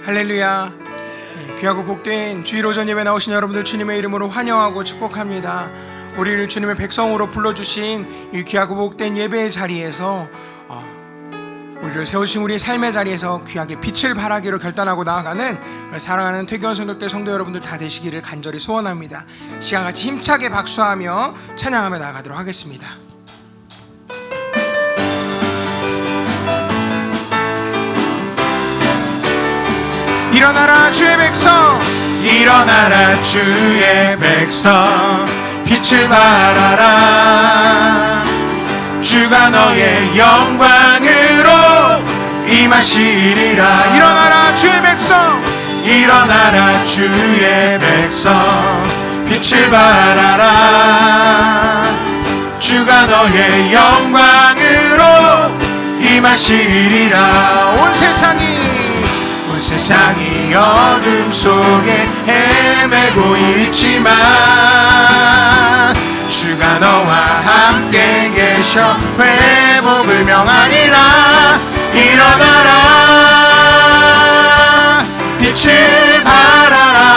할렐루야. 귀하고 복된 주일 오전 예배 나오신 여러분들 주님의 이름으로 환영하고 축복합니다. 우리를 주님의 백성으로 불러주신 이 귀하고 복된 예배의 자리에서 우리를 세우신 우리 삶의 자리에서 귀하게 빛을 발하기로 결단하고 나아가는 사랑하는 퇴교원 성결대 성도 여러분들 다 되시기를 간절히 소원합니다. 시간같이 힘차게 박수하며 찬양하며 나아가도록 하겠습니다. 일어나라 주의 백성, 일어나라 주의 백성, 빛을 발하라. 주가 너의 영광으로 임하시리라. 일어나라 주의 백성, 일어나라 주의 백성, 빛을 발하라. 주가 너의 영광으로 임하시리라. 온 세상이 어둠 속에 헤매고 있지만 주가 너와 함께 계셔 회복을 명하리라. 일어나라 빛을 발하라.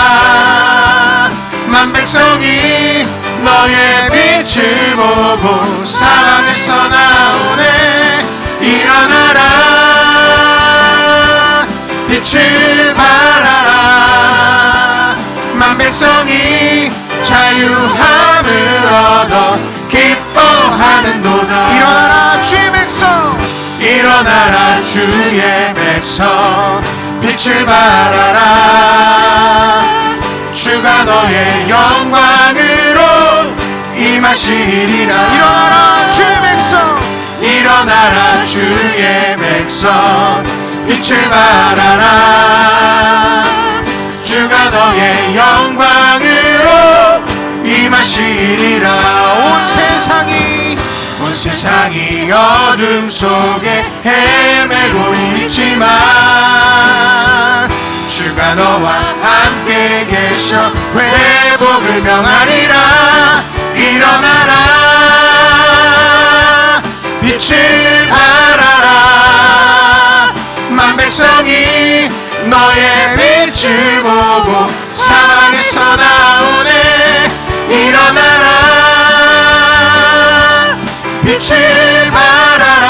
만백성이 너의 빛을 보고 사방에서 나오네. 일어나라 빛을 발하라. 만백성이 자유함을 얻어 기뻐하는도다. 일어나라 주의 백성, 일어나라 주의 백성, 빛을 발하라. 주가 너의 영광으로 임하시리라. 일어나라 주의 백성, 일어나라 주의 백성, 빛을 발하라. 주가 너의 영광으로 임하시리라. 온 세상이 어둠 속에 헤매고 있지만 주가 너와 함께 계셔 회복을 명하리라. 일어나라 빛을 발하라. 만백성이 너의 빛을 보고 사방에서 나오네. 일어나라 빛을 발하라.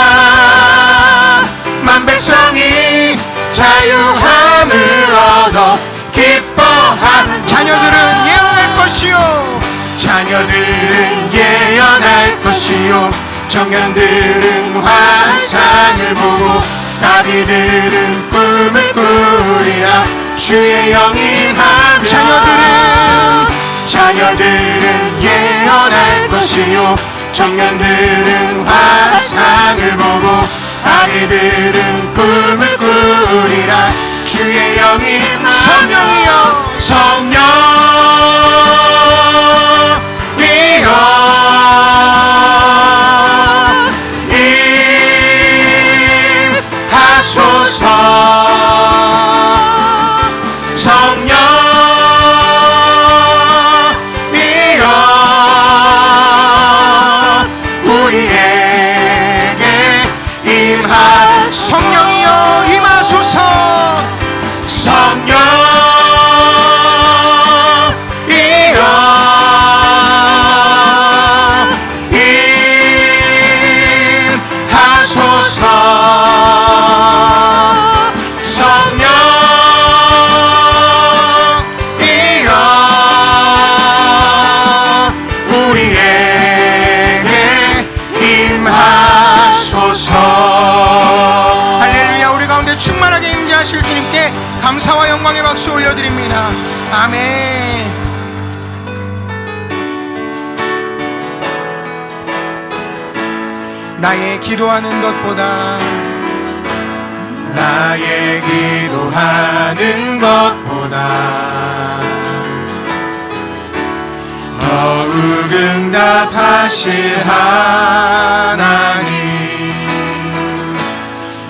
만백성이 자유함을 얻어 기뻐하는 자녀들은 예언할 것이요, 자녀들은 예언할 것이요, 청년들은 환상을 보고 나비들은 꿈을 꾸리라. 주의 영이 임하면 자녀들은 예언할 것이요, 청년들은 환상을 보고 아이들은 꿈을 꾸리라. 주의 영이 임하면 성령이여 임하소서. 성령이여 우리에게 임하. 성령이여 임하소서. 성령이여 임하소서. 할렐루야. 우리 가운데 충만하게 임재하실 주님께 감사와 영광의 박수 올려드립니다. 아멘. 나의 기도하는 것보다 더욱 응답하실 하나님,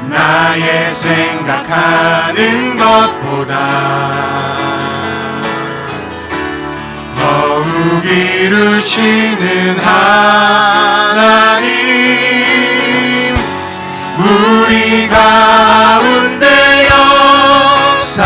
나의 생각하는 것보다 더욱 이루시는 하나님, 우리 가운데 역사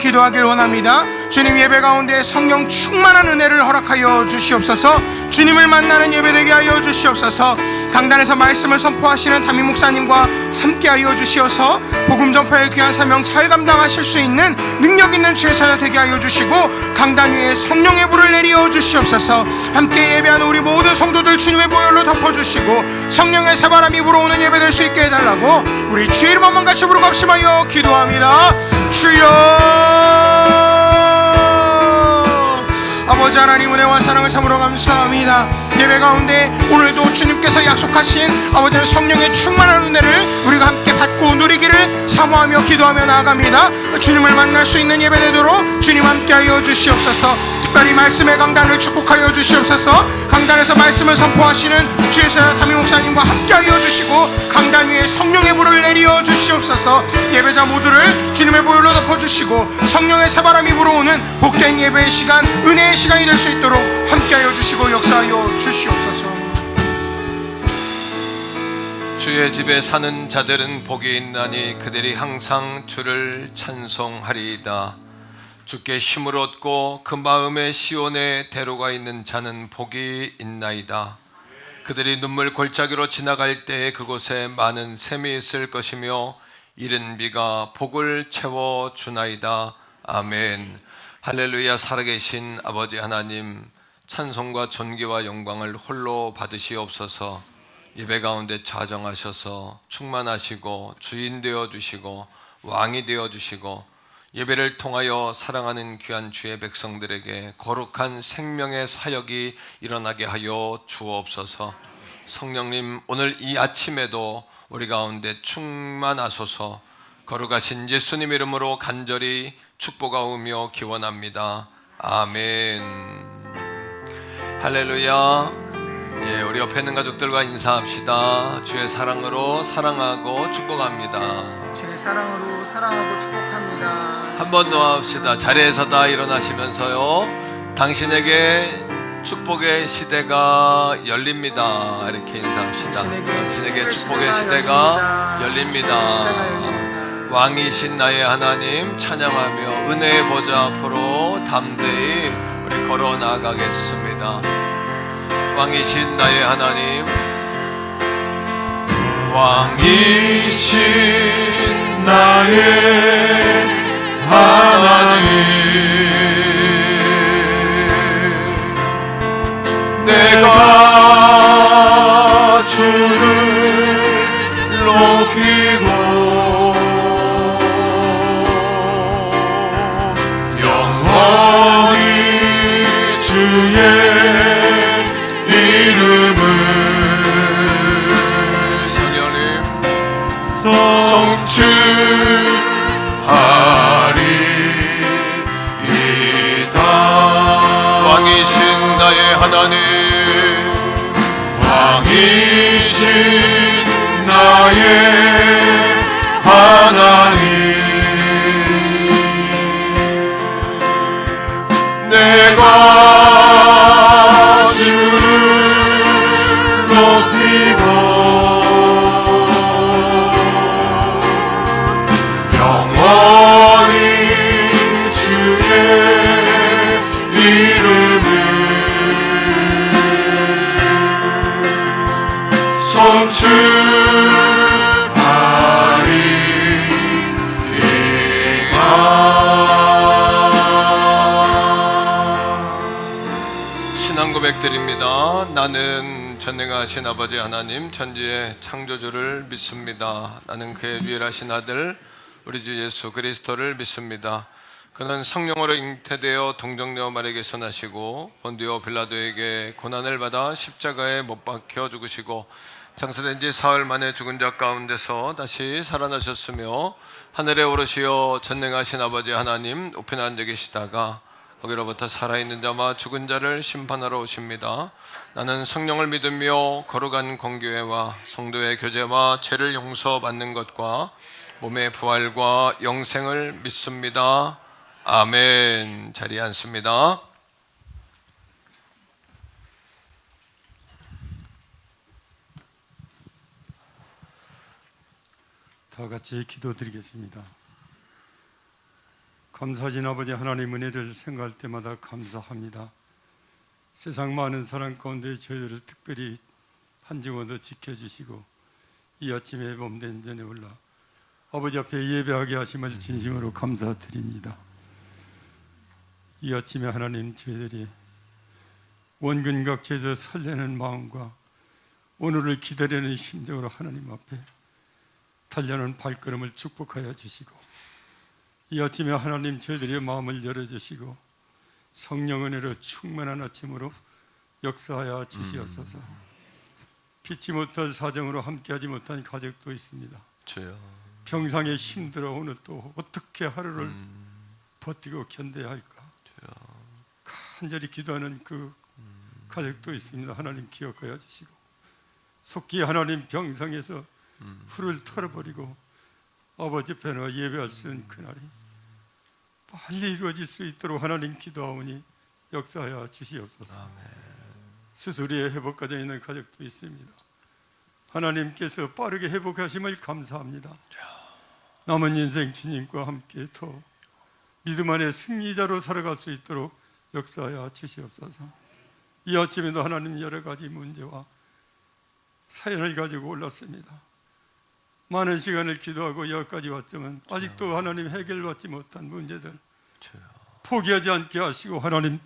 기도하길 원합니다. 주님, 예배 가운데 성령 충만한 은혜를 허락하여 주시옵소서. 주님을 만나는 예배 되게 하여 주시옵소서. 강단에서 말씀을 선포하시는 담임 목사님과 함께 하여 주시어서 복음 전파의 귀한 사명 잘 감당하실 수 있는 능력 있는 주의 사역 되게 하여 주시고, 강단 위에 성령의 불을 내려 주시옵소서. 함께 예배하는 우리 모든 성도들 주님의 보혈로 덮어주시고 성령의 새바람이 불어오는 예배 될 수 있게 해달라고 우리 주의 이름 한번 같이 부르고 합심하여 기도합니다. 주여. 아버지 하나님, 은혜와 사랑을 참으로 감사합니다. 예배 가운데 오늘도 주님께서 약속하신 아버지 성령의 충만한 은혜를 우리가 함께 받고 누리기를 사모하며 기도하며 나아갑니다. 주님을 만날 수 있는 예배 되도록 주님 함께하여 주시옵소서. 특별히 말씀의 강단을 축복하여 주시옵소서. 강단에서 말씀을 선포하시는 주의 사역 담임 목사님과 함께하여 주시고 강단 위에 성령의 불을 내려 주시옵소서. 예배자 모두를 주님의 보혈로 덮어주시고 성령의 새바람이 불어오는 복된 예배의 시간, 은혜의 시간이 될 수 있도록 함께하여 주시고 역사하여 주시옵소서. 주의 집에 사는 자들은 복이 있나니 그들이 항상 주를 찬송하리이다. 주께 힘을 얻고 그 마음의 시온에 대로가 있는 자는 복이 있나이다. 그들이 눈물 골짜기로 지나갈 때에 그곳에 많은 샘이 있을 것이며 이른 비가 복을 채워주나이다. 아멘. 할렐루야. 살아계신 아버지 하나님, 찬송과 존귀와 영광을 홀로 받으시옵소서. 예배 가운데 좌정하셔서 충만하시고 주인 되어주시고 왕이 되어주시고 예배를 통하여 사랑하는 귀한 주의 백성들에게 거룩한 생명의 사역이 일어나게 하여 주옵소서. 성령님, 오늘 이 아침에도 우리 가운데 충만하소서. 거룩하신 예수님 이름으로 간절히 축복하오며 기원합니다. 아멘. 할렐루야. 예, 우리 옆에 있는 가족들과 인사합시다. 주의 사랑으로 사랑하고 축복합니다. 주의 사랑으로 사랑하고 축복합니다. 한 번 더 합시다. 자리에서 다 일어나시면서요, 당신에게 축복의 시대가 열립니다. 이렇게 인사합시다. 당신에게 축복의 시대가 열립니다. 왕이신 나의 하나님 찬양하며 은혜의 보좌 앞으로 담대히 우리 걸어 나가겠습니다. 왕이신 나의 하나님, 왕이신 나의 하나님, 내가 주를 높이고 영원히 주의 하나님, 왕이신 나의 하나님, 내가 주를 높이고 영원히 주의 이름을 신앙 고백드립니다. 나는 전능하신 아버지 하나님 천지의 창조주를 믿습니다. 나는 그의 유일하신 아들 우리 주 예수 그리스도를 믿습니다. 그는 성령으로 잉태되어 동정녀 마리아에게서 나시고 본디오 빌라도에게 고난을 받아 십자가에 못 박혀 죽으시고 장사된 지 사흘 만에 죽은 자 가운데서 다시 살아나셨으며 하늘에 오르시어 전능하신 아버지 하나님 우편에 앉아 계시다가 거기로부터 살아있는 자와 죽은 자를 심판하러 오십니다. 나는 성령을 믿으며 거룩한 공교회와 성도의 교제와 죄를 용서받는 것과 몸의 부활과 영생을 믿습니다. 아멘. 자리에 앉습니다. 다 같이 기도드리겠습니다. 감사하신 아버지 하나님 은혜를 생각할 때마다 감사합니다. 세상 많은 사람 가운데 저희들을 특별히 한 주간 더 지켜주시고 이 아침에 몸된 전에 올라 아버지 앞에 예배하게 하심을 진심으로 감사드립니다. 이 아침에 하나님 저희들이 원근각지에서 설레는 마음과 오늘을 기다리는 심정으로 하나님 앞에 달려는 발걸음을 축복하여 주시고 이 아침에 하나님 저희들의 마음을 열어주시고 성령 은혜로 충만한 아침으로 역사하여 주시옵소서. 피치 못할 사정으로 함께하지 못한 가족도 있습니다. 주여. 평상에 힘들어 오늘 또 어떻게 하루를 버티고 견뎌야 할까 간절히 기도하는 그 가족도 있습니다. 하나님 기억하여 주시고 속히 하나님 병상에서 풀을 털어버리고 아버지 편에 예배할 수 있는 그날이 빨리 이루어질 수 있도록 하나님 기도하오니 역사하여 주시옵소서. 수술에 회복 과정에 있는 가족도 있습니다. 하나님께서 빠르게 회복하심을 감사합니다. 남은 인생 주님과 함께 더 믿음 안에 승리자로 살아갈 수 있도록 역사하여 주시옵소서. 이 아침에도 하나님 여러 가지 문제와 사연을 가지고 올랐습니다. 많은 시간을 기도하고 여기까지 왔지만 아직도 하나님 해결받지 못한 문제들 포기하지 않게 하시고 하나님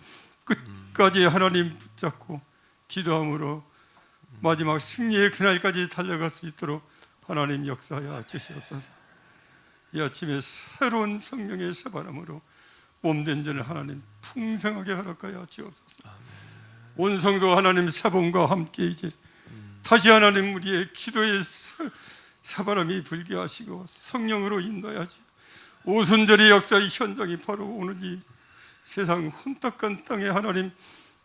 끝까지 하나님 붙잡고 기도함으로 마지막 승리의 그날까지 달려갈 수 있도록 하나님 역사하여 주시옵소서. 이 아침에 새로운 성령의 새바람으로 몸된 자를 하나님 풍성하게 허락하여 주옵소서. 온 성도 하나님 새봄과 함께 이제 다시 하나님 우리의 기도의 새바람이 불게 하시고 성령으로 인도하지 오순절의 역사의 현장이 바로 오늘 이 세상 혼탁한 땅에 하나님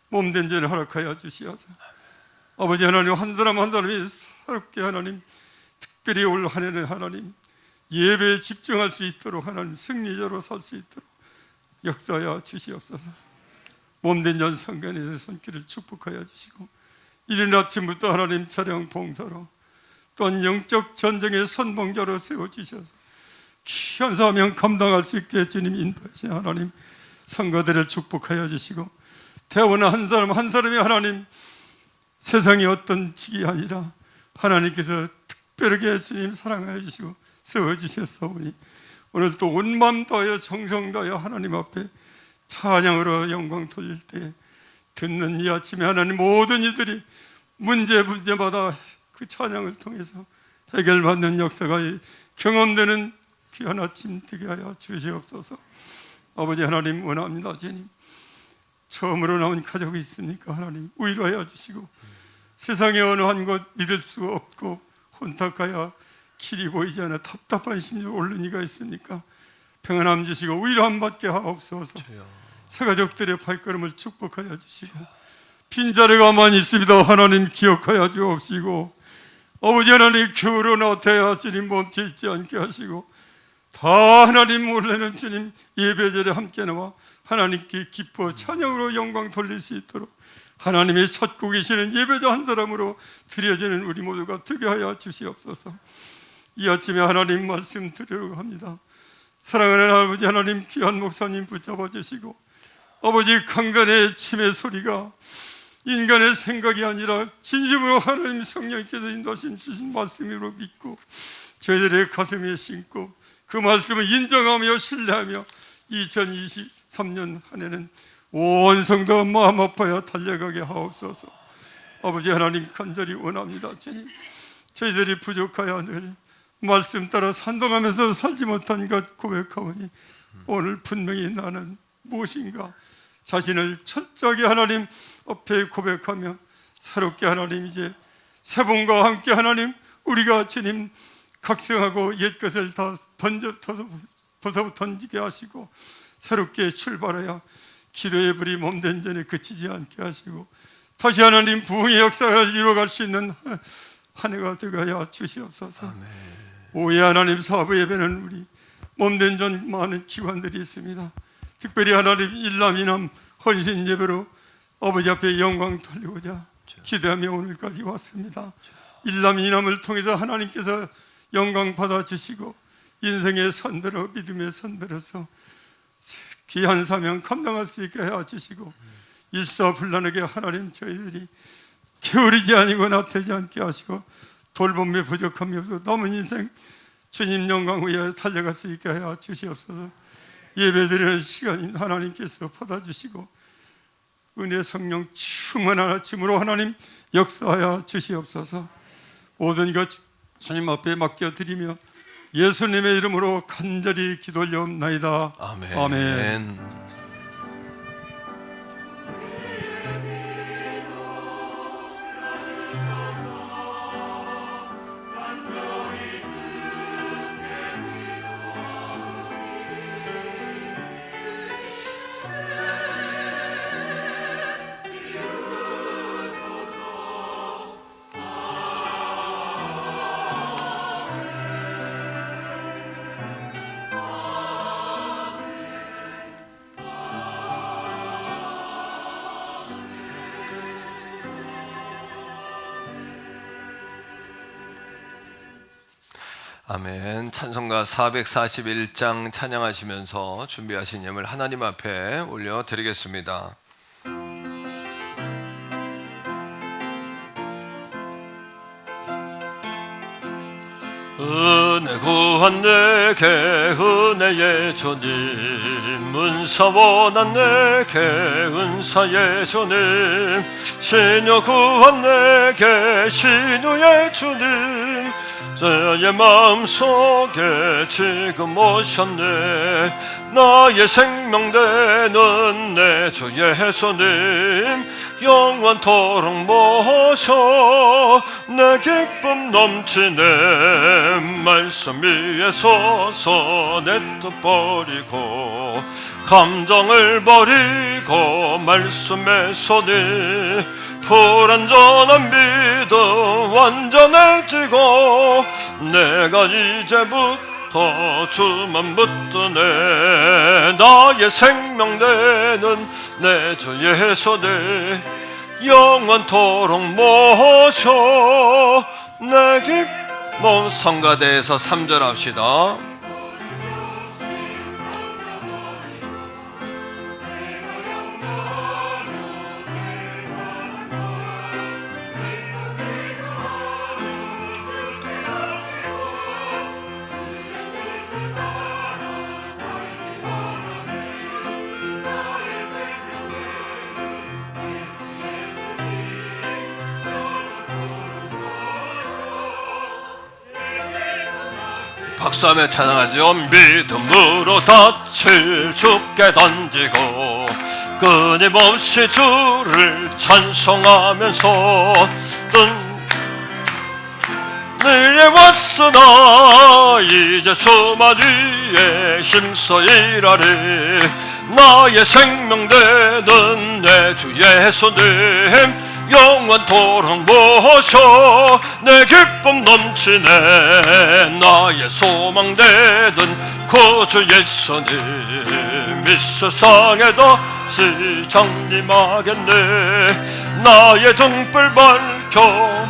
몸된 자를 허락하여 주시옵소서. 아버지 하나님 한 사람 한 사람이 새롭게 하나님 특별히 올 한 해는 하나님 예배에 집중할 수 있도록 하나님 승리자로 살 수 있도록 역사하여 주시옵소서. 몸된 자 성간의 손길을 축복하여 주시고 이른 아침부터 하나님 차량 봉사로 또한 영적 전쟁의 선봉자로 세워주셔서 귀한 사명 감당할 수 있게 주님 인도하신 하나님 성가들을 축복하여 주시고 태어나 한 사람 한 사람이 하나님 세상의 어떤 직이 아니라 하나님께서 특별하게 주님 사랑하여 주시고 세워주셨사오니 오늘 또 온 마음 다하여 정성 다하여 하나님 앞에 찬양으로 영광 돌릴 때 듣는 이 아침에 하나님 모든 이들이 문제마다 그 찬양을 통해서 해결받는 역사가 경험되는 귀한 아침 되게 하여 주시옵소서. 아버지 하나님 원합니다. 주님 처음으로 나온 가족이 있으니까 하나님 위로하여 주시고 세상의 어느 한 곳 믿을 수 없고 혼탁하여 길이 보이지 않아 답답한 심령 옳은 이가 있으니까 평안함 주시고 위로함 받게 하옵소서. 새 가족들의 발걸음을 축복하여 주시고 빈자리가 많이 있습니다. 하나님 기억하여 주옵시고 아버지 하나님 교로나 대하 주님 멈춰 있지 않게 하시고 다 하나님 몰래는 주님 예배절에 함께 나와 하나님께 기뻐 찬양으로 영광 돌릴 수 있도록 하나님의 찾고 계시는 예배자 한 사람으로 드려지는 우리 모두가 되게 하여 주시옵소서. 이 아침에 하나님 말씀 드리려고 합니다. 사랑하는 아버지 하나님 귀한 목사님 붙잡아 주시고 아버지 강간의 침의 소리가 인간의 생각이 아니라 진심으로 하나님 성령께서 인도하신 주신 말씀으로 믿고 저희들의 가슴에 심고 그 말씀을 인정하며 신뢰하며 2023년 한 해는 온 성도 마음 아파야 달려가게 하옵소서. 아버지 하나님 간절히 원합니다. 주님 저희들이 부족하여 늘 말씀 따라 산동하면서 살지 못한 것 고백하오니 오늘 분명히 나는 무엇인가 자신을 철저하게 하나님 앞에 고백하며 새롭게 하나님 이제 새봄과 함께 하나님 우리가 주님 각성하고 옛것을 다 벗어 던지게 하시고 새롭게 출발하여 기도의 불이 몸된 전에 그치지 않게 하시고 다시 하나님 부흥의 역사를 이루어갈 수 있는 한 해가 되어야 주시옵소서. 아멘. 오해 하나님 사부 예배는 우리 몸된 전 많은 기관들이 있습니다. 특별히 하나님 일남이남 헌신 예배로 아버지 앞에 영광 돌리고자 기대하며 오늘까지 왔습니다. 일남이남을 통해서 하나님께서 영광 받아주시고 인생의 선배로 믿음의 선배로서 귀한 사명 감당할 수 있게 하여 주시고, 일사불란하게 하나님 저희들이 게으르지 아니고 나태지 않게 하시고, 돌봄에 부족함이 없어 남은 인생 주님 영광 위에 달려갈 수 있게 하여 주시옵소서. 예배드리는 시간입니다. 하나님께서 받아주시고 은혜 성령 충만한 아침으로 하나님 역사하여 주시옵소서. 모든 것 주님 앞에 맡겨드리며 예수님의 이름으로 간절히 기도 올려옵나이다. 아멘. 아멘. 아멘. 찬송가 441장 찬양하시면서 준비하신 예물 하나님 앞에 올려드리겠습니다. 은혜 구한 내게 은혜의 주님, 은사원한 내게 은사의 주님, 신유 구한 내게 신유의 주님, 저의 마음속에 지금 오셨네. 나의 생명 되는 내 주 예수님, 영원토록 모셔 내 기쁨 넘치네. 말씀 위에 서서 내 뜻 버리고 감정을 버리고 말씀에 서니 불완전한 믿음 완전해지고 내가 이제부터 주만 붙드네. 나의 생명 되는 내 주 예수님, 영원토록 모셔 내 기쁨. 성가대에서 3절 합시다. 박수하며 찬양하죠. 믿음으로 닻을 주께 던지고 끊임없이 주를 찬송하면서 내게 왔으나 이제 주만 위에 힘써 일하리. 나의 생명 되는 내 주 예수님, 영원토록 모셔 내 기쁨 넘치네. 나의 소망 되던 구주 예수님, 이 세상에 다시 장림하겠네. 나의 등불 밝혀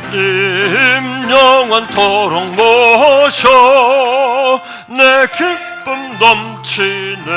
님, 영원토록 모셔 내 기쁨 넘치네.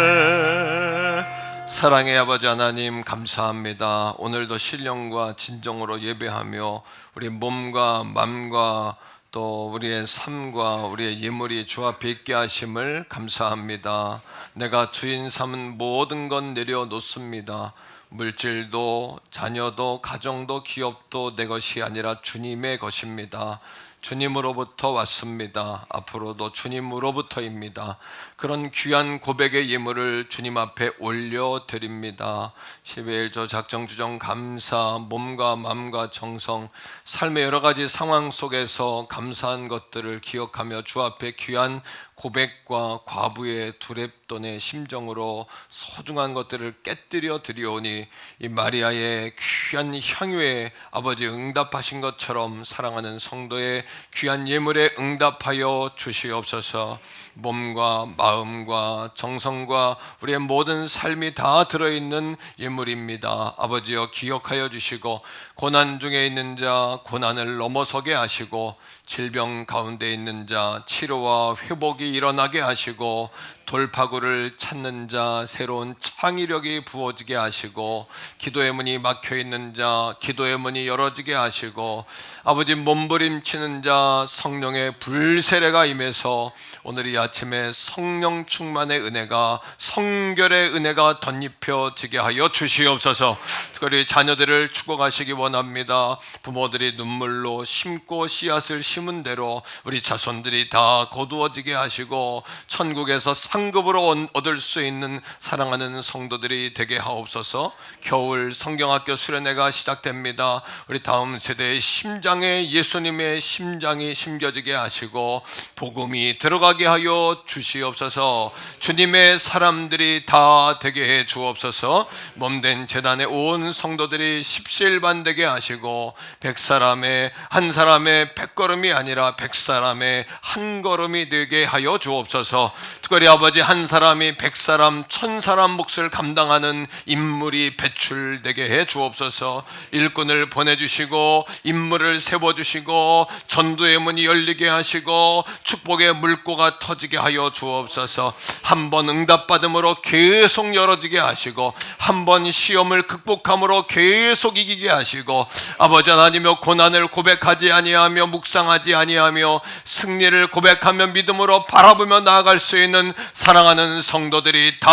사랑의 아버지 하나님, 감사합니다. 오늘도 신령과 진정으로 예배하며 우리 몸과 마음과 또 우리의 삶과 우리의 예물이 주 앞에 있게 하심을 감사합니다. 내가 주인 삼은 모든 건 내려놓습니다. 물질도 자녀도 가정도 기업도 내 것이 아니라 주님의 것입니다. 주님으로부터 왔습니다. 앞으로도 주님으로부터입니다. 그런 귀한 고백의 예물을 주님 앞에 올려드립니다. 12일조 작정주정 감사, 몸과 마음과 정성, 삶의 여러 가지 상황 속에서 감사한 것들을 기억하며 주 앞에 귀한 고백과 과부의 두렵돈의 심정으로 소중한 것들을 깨뜨려 드리오니 이 마리아의 귀한 향유에 아버지 응답하신 것처럼 사랑하는 성도의 귀한 예물에 응답하여 주시옵소서. 몸과 마음과 정성과 우리의 모든 삶이 다 들어있는 예물입니다. 아버지여 기억하여 주시고 고난 중에 있는 자 고난을 넘어서게 하시고 질병 가운데 있는 자 치료와 회복이 일어나게 하시고 돌파구를 찾는 자 새로운 창의력이 부어지게 하시고 기도의 문이 막혀있는 자 기도의 문이 열어지게 하시고 아버지 몸부림치는 자 성령의 불세례가 임해서 오늘 이 아침에 성령 충만의 은혜가 성결의 은혜가 덧입혀지게 하여 주시옵소서. 특별히 자녀들을 축복하시기 원합니다. 부모들이 눈물로 심고 씨앗을 심은 대로 우리 자손들이 다 거두어지게 하시고 천국에서 상급으로 얻을 수 있는 사랑하는 성도들이 되게 하옵소서. 겨울 성경학교 수련회가 시작됩니다. 우리 다음 세대의 심장에 예수님의 심장이 심겨지게 하시고 복음이 들어가게 하여 주시옵소서. 주님의 사람들이 다 되게 해 주옵소서. 몸된 재단의 온 성도들이 십시일반되게 하시고 100사람의 한 사람의 100걸음이 아니라 100사람의 한 걸음이 되게 하여 주옵소서. 특별히 아버지 한 사람이 100사람 1000사람 몫을 감당하는 인물이 배출되게 해 주옵소서. 일꾼을 보내주시고 인물을 세워주시고 전도의 문이 열리게 하시고 축복의 물꼬가 터지게 하여 주옵소서. 한 번 응답받음으로 계속 열어지게 하시고 한 번 시험을 극복함으로 계속 이기게 하시고 아버지 하나님여 고난을 고백하지 아니하며 묵상하지 아니하며 승리를 고백하며 믿음으로 바라보며 나아갈 수 있는 사랑하는 성도들이 다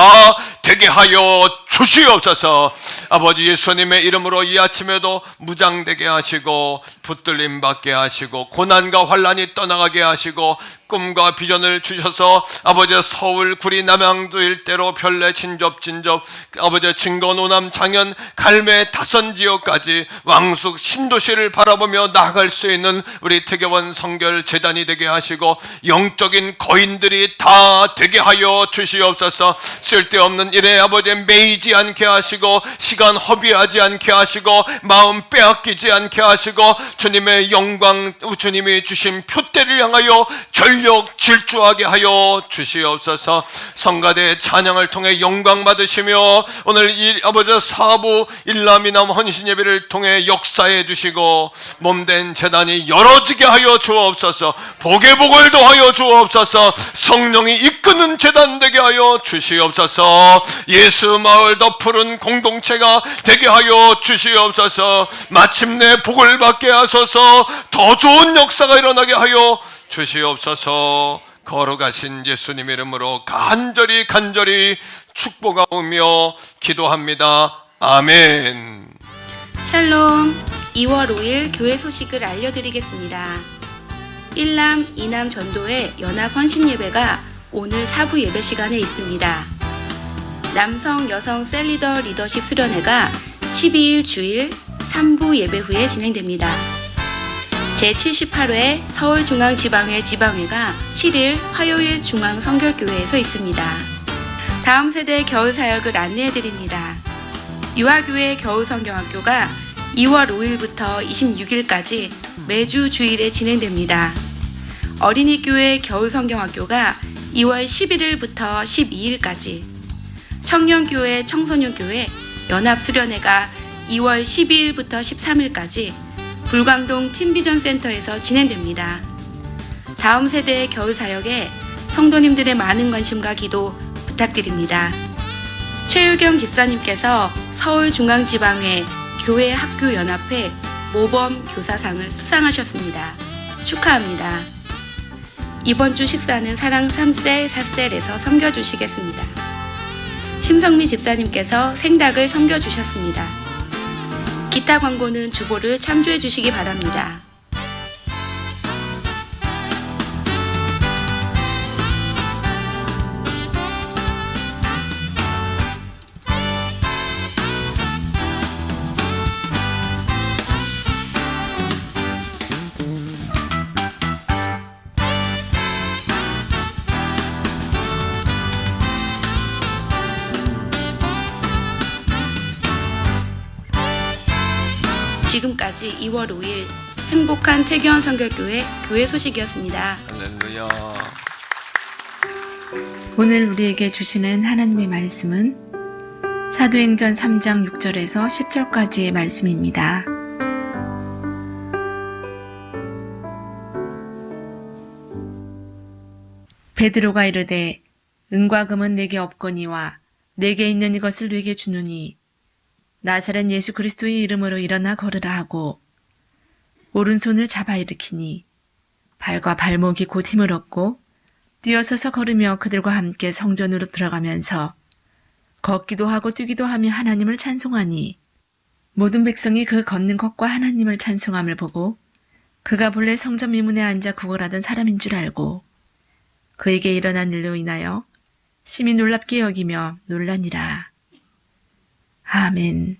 되게 하여 주시옵소서. 아버지 예수님의 이름으로 이 아침에도 무장되게 하시고 붙들림 받게 하시고 고난과 환난이 떠나가게 하시고 꿈과 비전을 주셔서 아버지 서울 구리 남양주 일대로 별내 진접 아버지 진건 오남 장현 갈매 다선 지역까지 왕숙 신도시를 바라보며 나아갈 수 있는 우리 태교원 성결 재단이 되게 하시고 영적인 거인들이 다 되게 하여 주시옵소서. 쓸데없는 일에 아버지 매이지 않게 하시고 시간 허비하지 않게 하시고 마음 빼앗기지 않게 하시고 주님의 영광 주님이 주신 표대를 향하여 전력 질주하게 하여 주시옵소서. 성가대 찬양을 통해 영광 받으시며 오늘 이 아버지 사부 일남이남 헌신 예배를 통해 역사해 주시고 몸된 재단이 열어지게 하여 주옵소서. 복의 복을 더하여 주옵소서. 성령이 이끄는 재단 되게 하여 주시옵소서. 예수 마을 더 푸른 공동체가 되게 하여 주시옵소서. 마침내 복을 받게 하소서. 더 좋은 역사가 일어나게 하여 주시옵소서. 걸어가신 예수님 이름으로 간절히 축복하며 기도합니다. 아멘. 샬롬. 2월 5일 교회 소식을 알려드리겠습니다. 1남 2남 전도회 연합 헌신 예배가 오늘 사부 예배 시간에 있습니다. 남성 여성 셀리더 리더십 수련회가 12일 주일 3부 예배 후에 진행됩니다. 제78회 서울중앙지방회 지방회가 7일 화요일 중앙성결교회에서 있습니다. 다음 세대 겨울 사역을 안내해드립니다. 유아교회 겨울성경학교가 2월 5일부터 26일까지 매주 주일에 진행됩니다. 어린이교회 겨울성경학교가 2월 11일부터 12일까지, 청년교회 청소년교회 연합수련회가 2월 12일부터 13일까지 불광동 팀비전센터에서 진행됩니다. 다음 세대의 겨울사역에 성도님들의 많은 관심과 기도 부탁드립니다. 최유경 집사님께서 서울중앙지방회 교회학교연합회 모범 교사상을 수상하셨습니다. 축하합니다. 이번 주 식사는 사랑 3셀 4셀에서 섬겨주시겠습니다. 심성미 집사님께서 생닭을 섬겨주셨습니다. 기타 광고는 주보를 참조해 주시기 바랍니다. 지금까지 2월 5일 행복한 태교원 선교교회 교회 소식이었습니다. 할렐루야. 오늘 우리에게 주시는 하나님의 말씀은 사도행전 3장 6절에서 10절까지의 말씀입니다. 베드로가 이르되 은과 금은 내게 없거니와 내게 있는 이것을 네게 주노니 나사렛 예수 그리스도의 이름으로 일어나 걸으라 하고 오른손을 잡아 일으키니 발과 발목이 곧 힘을 얻고 뛰어서서 걸으며 그들과 함께 성전으로 들어가면서 걷기도 하고 뛰기도 하며 하나님을 찬송하니 모든 백성이 그 걷는 것과 하나님을 찬송함을 보고 그가 본래 성전 미문에 앉아 구걸하던 사람인 줄 알고 그에게 일어난 일로 인하여 심히 놀랍게 여기며 놀라니라. 아멘.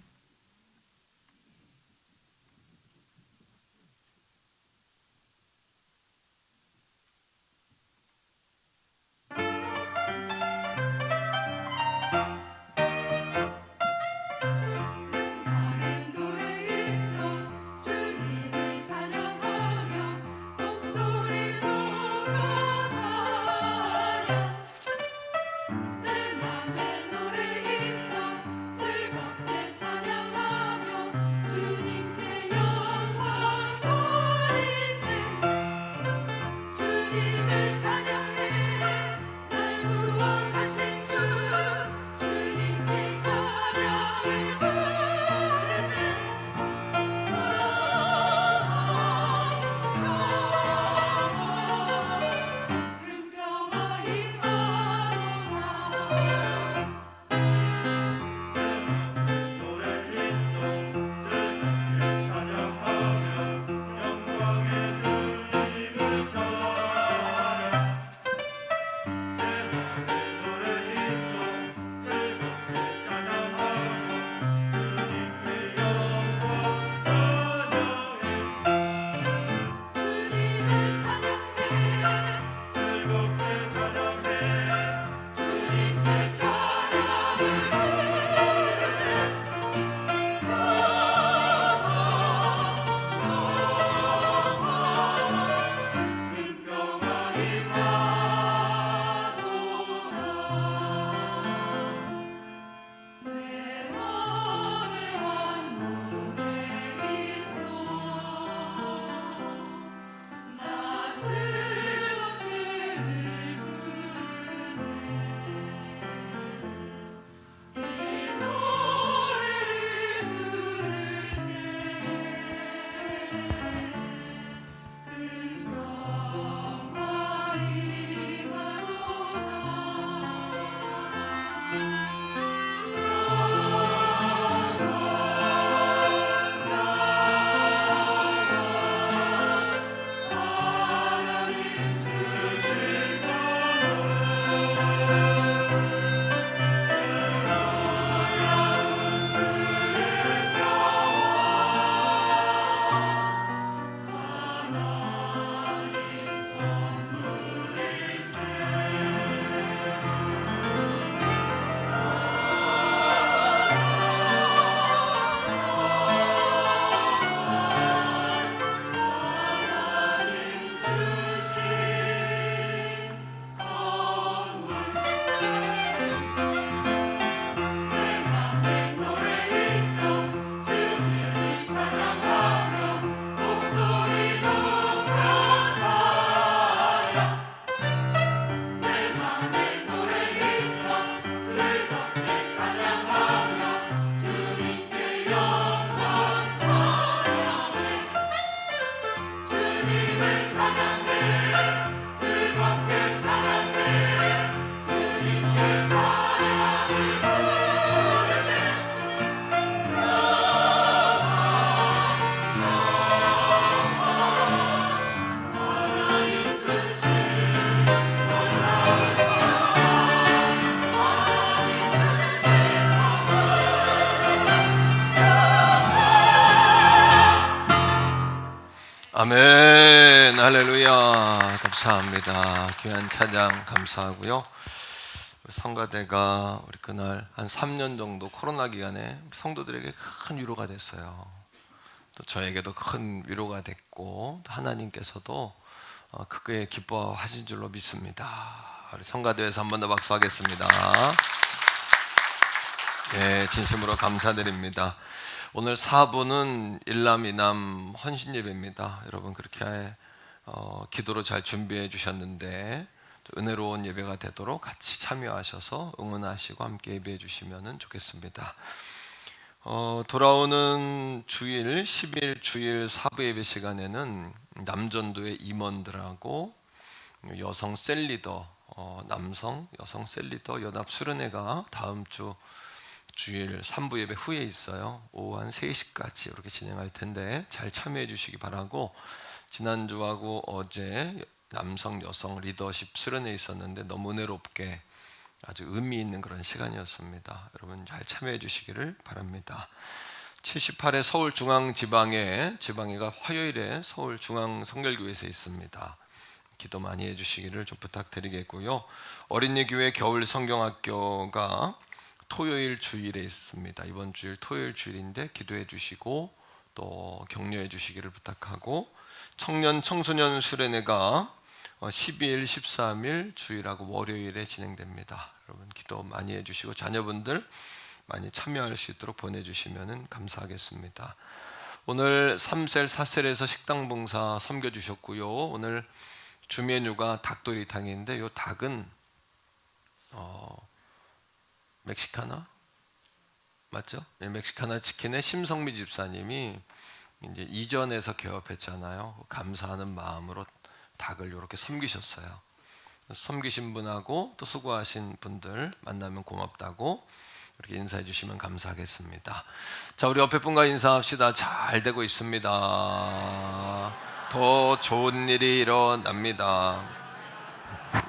아멘. 할렐루야. 감사합니다. 귀한 찬양 감사하고요. 성가대가 우리 그날 한 3년 정도 코로나 기간에 성도들에게 큰 위로가 됐어요. 또 저에게도 큰 위로가 됐고 또 하나님께서도 크게 기뻐하신 줄로 믿습니다. 우리 성가대에서 한 번 더 박수하겠습니다. 네, 진심으로 감사드립니다. 오늘 4부는 일남 이남 헌신 예배입니다. 여러분 그렇게 기도로 잘 준비해 주셨는데 은혜로운 예배가 되도록 같이 참여하셔서 응원하시고 함께 예배해 주시면 좋겠습니다. 돌아오는 주일 10일 주일 4부 예배 시간에는 남전도의 임원들하고 여성 셀리더 남성 여성 셀리더 연합 수련회가 다음 주 주일 3부 예배 후에 있어요. 오후 한 3시까지 이렇게 진행할 텐데 잘 참여해 주시기 바라고, 지난주하고 어제 남성 여성 리더십 수련회 있었는데 너무 은혜롭게 아주 의미 있는 그런 시간이었습니다. 여러분 잘 참여해 주시기를 바랍니다. 78회 서울중앙지방회가 화요일에 서울중앙성결교회에서 있습니다. 기도 많이 해주시기를 좀 부탁드리겠고요. 어린이교회 겨울성경학교가 토요일 주일에 있습니다. 이번 주일 토요일 주일인데 기도해 주시고 또 격려해 주시기를 부탁하고, 청년 청소년 수련회가 12일 13일 주일하고 월요일에 진행됩니다. 여러분 기도 많이 해주시고 자녀분들 많이 참여할 수 있도록 보내주시면 감사하겠습니다. 오늘 3셀 4셀에서 식당 봉사 섬겨주셨고요. 오늘 주 메뉴가 닭도리탕인데 이 닭은 멕시카나 맞죠? 네, 멕시카나 치킨의 심성미 집사님이 이제 이전에서 개업했잖아요. 감사하는 마음으로 닭을 이렇게 섬기셨어요. 섬기신 분하고 또 수고하신 분들 만나면 고맙다고 이렇게 인사해 주시면 감사하겠습니다. 자, 우리 옆에 분과 인사합시다. 잘 되고 있습니다. 더 좋은 일이 일어납니다.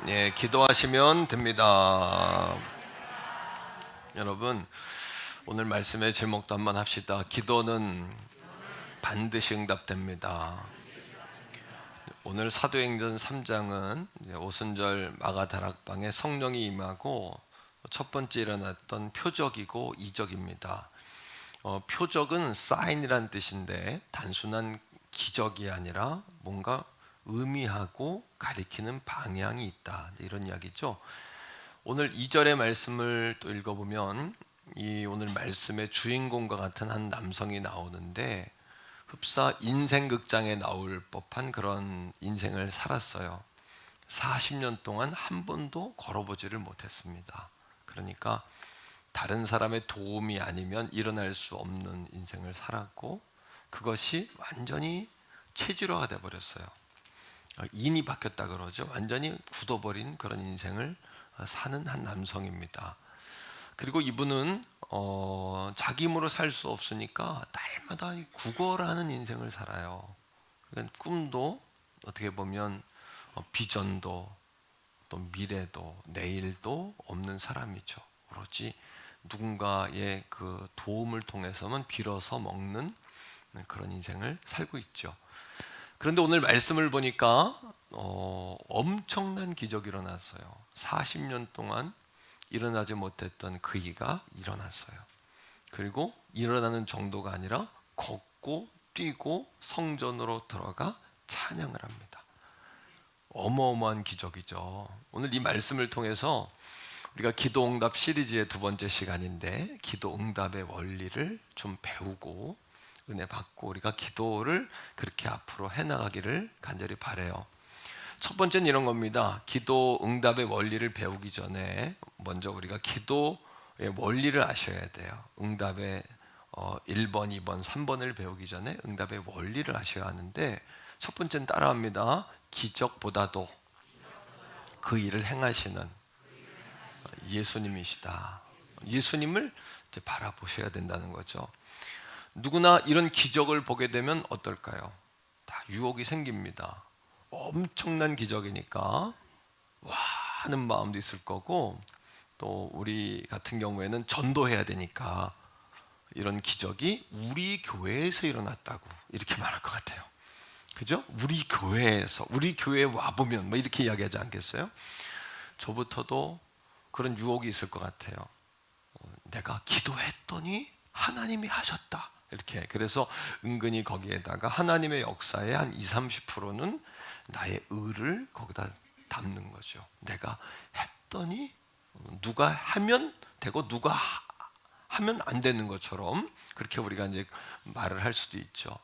예, 기도하시면 됩니다. 여러분 오늘 말씀의 제목도 한번 합시다. 기도는 반드시 응답됩니다. 오늘 사도행전 3장은 오순절 마가다락방에 성령이 임하고 첫 번째 일어났던 표적이고 이적입니다. 표적은 사인이란 뜻인데 단순한 기적이 아니라 뭔가 의미하고 가리키는 방향이 있다, 이런 이야기죠. 오늘 2절의 말씀을 또 읽어보면 이 오늘 말씀의 주인공과 같은 한 남성이 나오는데 흡사 인생극장에 나올 법한 그런 인생을 살았어요. 40년 동안 한 번도 걸어보지를 못했습니다. 그러니까 다른 사람의 도움이 아니면 일어날 수 없는 인생을 살았고, 그것이 완전히 체질화가 돼버렸어요. 인이 바뀌었다 그러죠. 완전히 굳어버린 그런 인생을 사는 한 남성입니다. 그리고 이분은 자기 힘으로 살 수 없으니까 날마다 구걸하는 인생을 살아요. 그러니까 꿈도 어떻게 보면 비전도 또 미래도 내일도 없는 사람이죠. 오로지 누군가의 그 도움을 통해서만 빌어서 먹는 그런 인생을 살고 있죠. 그런데 오늘 말씀을 보니까 엄청난 기적이 일어났어요. 40년 동안 일어나지 못했던 그 일가 일어났어요. 그리고 일어나는 정도가 아니라 걷고 뛰고 성전으로 들어가 찬양을 합니다. 어마어마한 기적이죠. 오늘 이 말씀을 통해서 우리가 기도응답 시리즈의 두 번째 시간인데, 기도응답의 원리를 좀 배우고 은혜 받고 우리가 기도를 그렇게 앞으로 해나가기를 간절히 바라요. 첫 번째는 이런 겁니다. 기도 응답의 원리를 배우기 전에 먼저 우리가 기도의 원리를 아셔야 돼요. 응답의 1번, 2번, 3번을 배우기 전에 응답의 원리를 아셔야 하는데, 첫 번째는 따라합니다. 기적보다도 그 일을 행하시는 예수님이시다. 예수님을 이제 바라보셔야 된다는 거죠. 누구나 이런 기적을 보게 되면 어떨까요? 다 유혹이 생깁니다. 엄청난 기적이니까 와 하는 마음도 있을 거고, 또 우리 같은 경우에는 전도해야 되니까 이런 기적이 우리 교회에서 일어났다고 이렇게 말할 것 같아요. 그죠? 우리 교회에서, 우리 교회에 와보면 뭐 이렇게 이야기하지 않겠어요? 저부터도 그런 유혹이 있을 것 같아요. 내가 기도했더니 하나님이 하셨다. 이렇게. 그래서 은근히 거기에다가 하나님의 역사의 한 20-30%는 나의 의를 거기다 담는 거죠. 내가 했더니 누가 하면 되고 누가 하면 안 되는 것처럼 그렇게 우리가 이제 말을 할 수도 있죠.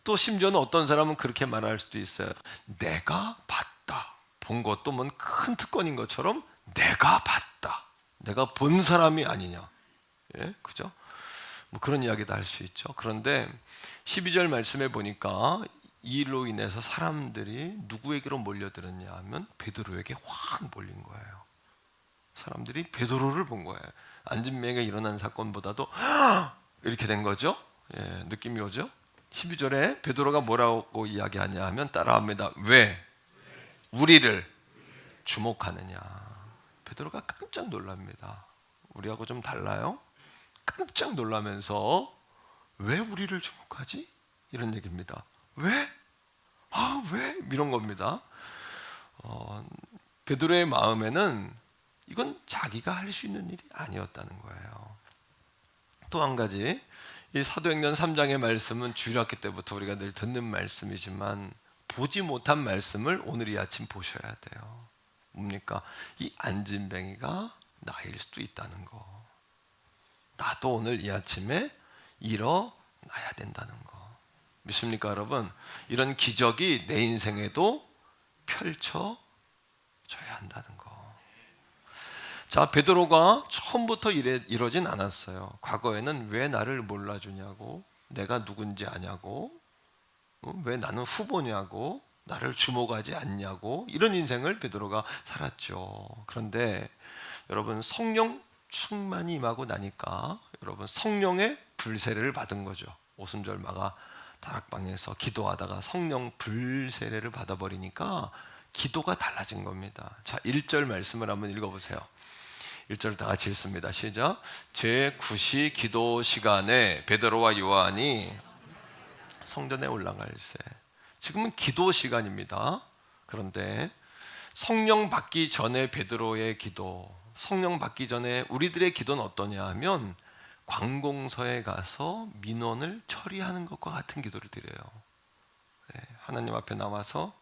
또 심지어는 어떤 사람은 그렇게 말할 수도 있어요. 내가 봤다. 본 것도 뭔 큰 특권인 것처럼 내가 봤다. 내가 본 사람이 아니냐. 예, 그죠? 뭐 그런 이야기도 할 수 있죠. 그런데 12절 말씀에 보니까 이 일로 인해서 사람들이 누구에게로 몰려들었냐 하면 베드로에게 확 몰린 거예요. 사람들이 베드로를 본 거예요. 안진뱅이가 일어난 사건보다도 이렇게 된 거죠. 예, 느낌이 오죠. 12절에 베드로가 뭐라고 이야기하냐 하면 따라합니다. 왜? 우리를 주목하느냐. 베드로가 깜짝 놀랍니다. 우리하고 좀 달라요. 깜짝 놀라면서 왜 우리를 주목하지? 이런 얘기입니다. 왜? 왜? 이런 겁니다. 베드로의 마음에는 이건 자기가 할 수 있는 일이 아니었다는 거예요. 또 한 가지, 이 사도행전 3장의 말씀은 주일학기 때부터 우리가 늘 듣는 말씀이지만 보지 못한 말씀을 오늘 이 아침 보셔야 돼요. 뭡니까? 이 안진뱅이가 나일 수도 있다는 거. 나도 오늘 이 아침에 일어나야 된다는 거. 믿습니까, 여러분? 이런 기적이 내 인생에도 펼쳐져야 한다는 거. 자, 베드로가 처음부터 이러진 않았어요. 과거에는 왜 나를 몰라주냐고, 내가 누군지 아냐고, 왜 나는 후보냐고, 나를 주목하지 않냐고, 이런 인생을 베드로가 살았죠. 그런데 여러분, 성령 충만이 임하고 나니까 여러분 성령의 불세례를 받은 거죠. 오순절 마가 다락방에서 기도하다가 성령 불세례를 받아버리니까 기도가 달라진 겁니다. 자, 1절 말씀을 한번 읽어보세요. 1절 다 같이 읽습니다. 시작. 제9시 기도 시간에 베드로와 요한이 성전에 올라갈새. 지금은 기도 시간입니다. 그런데 성령 받기 전에 베드로의 기도, 성령 받기 전에 우리들의 기도는 어떠냐 하면 관공서에 가서 민원을 처리하는 것과 같은 기도를 드려요. 하나님 앞에 나와서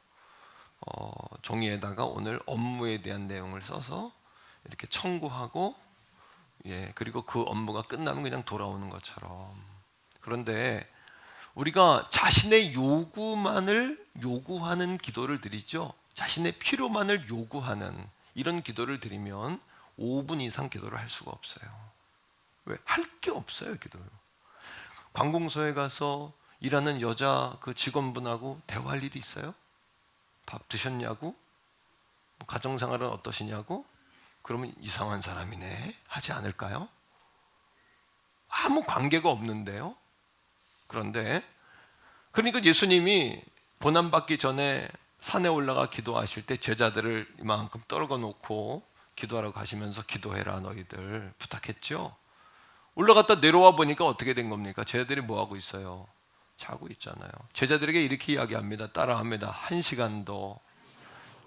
종이에다가 오늘 업무에 대한 내용을 써서 이렇게 청구하고, 그리고 그 업무가 끝나면 그냥 돌아오는 것처럼. 그런데 우리가 자신의 요구만을 요구하는 기도를 드리죠. 자신의 필요만을 요구하는 이런 기도를 드리면 5분 이상 기도를 할 수가 없어요. 왜? 할 게 없어요, 기도요. 관공서에 가서 일하는 여자 그 직원분하고 대화할 일이 있어요? 밥 드셨냐고? 가정생활은 어떠시냐고? 그러면 이상한 사람이네 하지 않을까요? 아무 관계가 없는데요. 그런데 그러니까 예수님이 고난받기 전에 산에 올라가 기도하실 때 제자들을 이만큼 떨궈 놓고 기도하러 가시면서 기도해라 너희들 부탁했죠. 올라갔다 내려와 보니까 어떻게 된 겁니까? 제자들이 뭐하고 있어요? 자고 있잖아요. 제자들에게 이렇게 이야기합니다. 따라합니다. 1시간도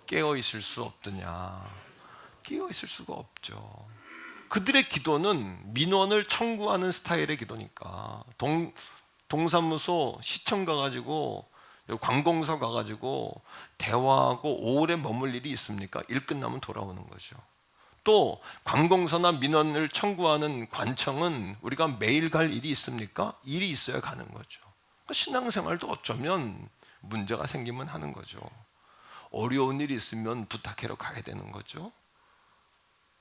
깨어 있을 수 없더냐. 깨어 있을 수가 없죠. 그들의 기도는 민원을 청구하는 스타일의 기도니까. 동사무소 시청 가가지고 관공서 가가지고 대화하고 오래 머물 일이 있습니까? 일 끝나면 돌아오는 거죠. 또 관공서나 민원을 청구하는 관청은 우리가 매일 갈 일이 있습니까? 일이 있어야 가는 거죠. 신앙생활도 어쩌면 문제가 생기면 하는 거죠. 어려운 일이 있으면 부탁해러 가야 되는 거죠.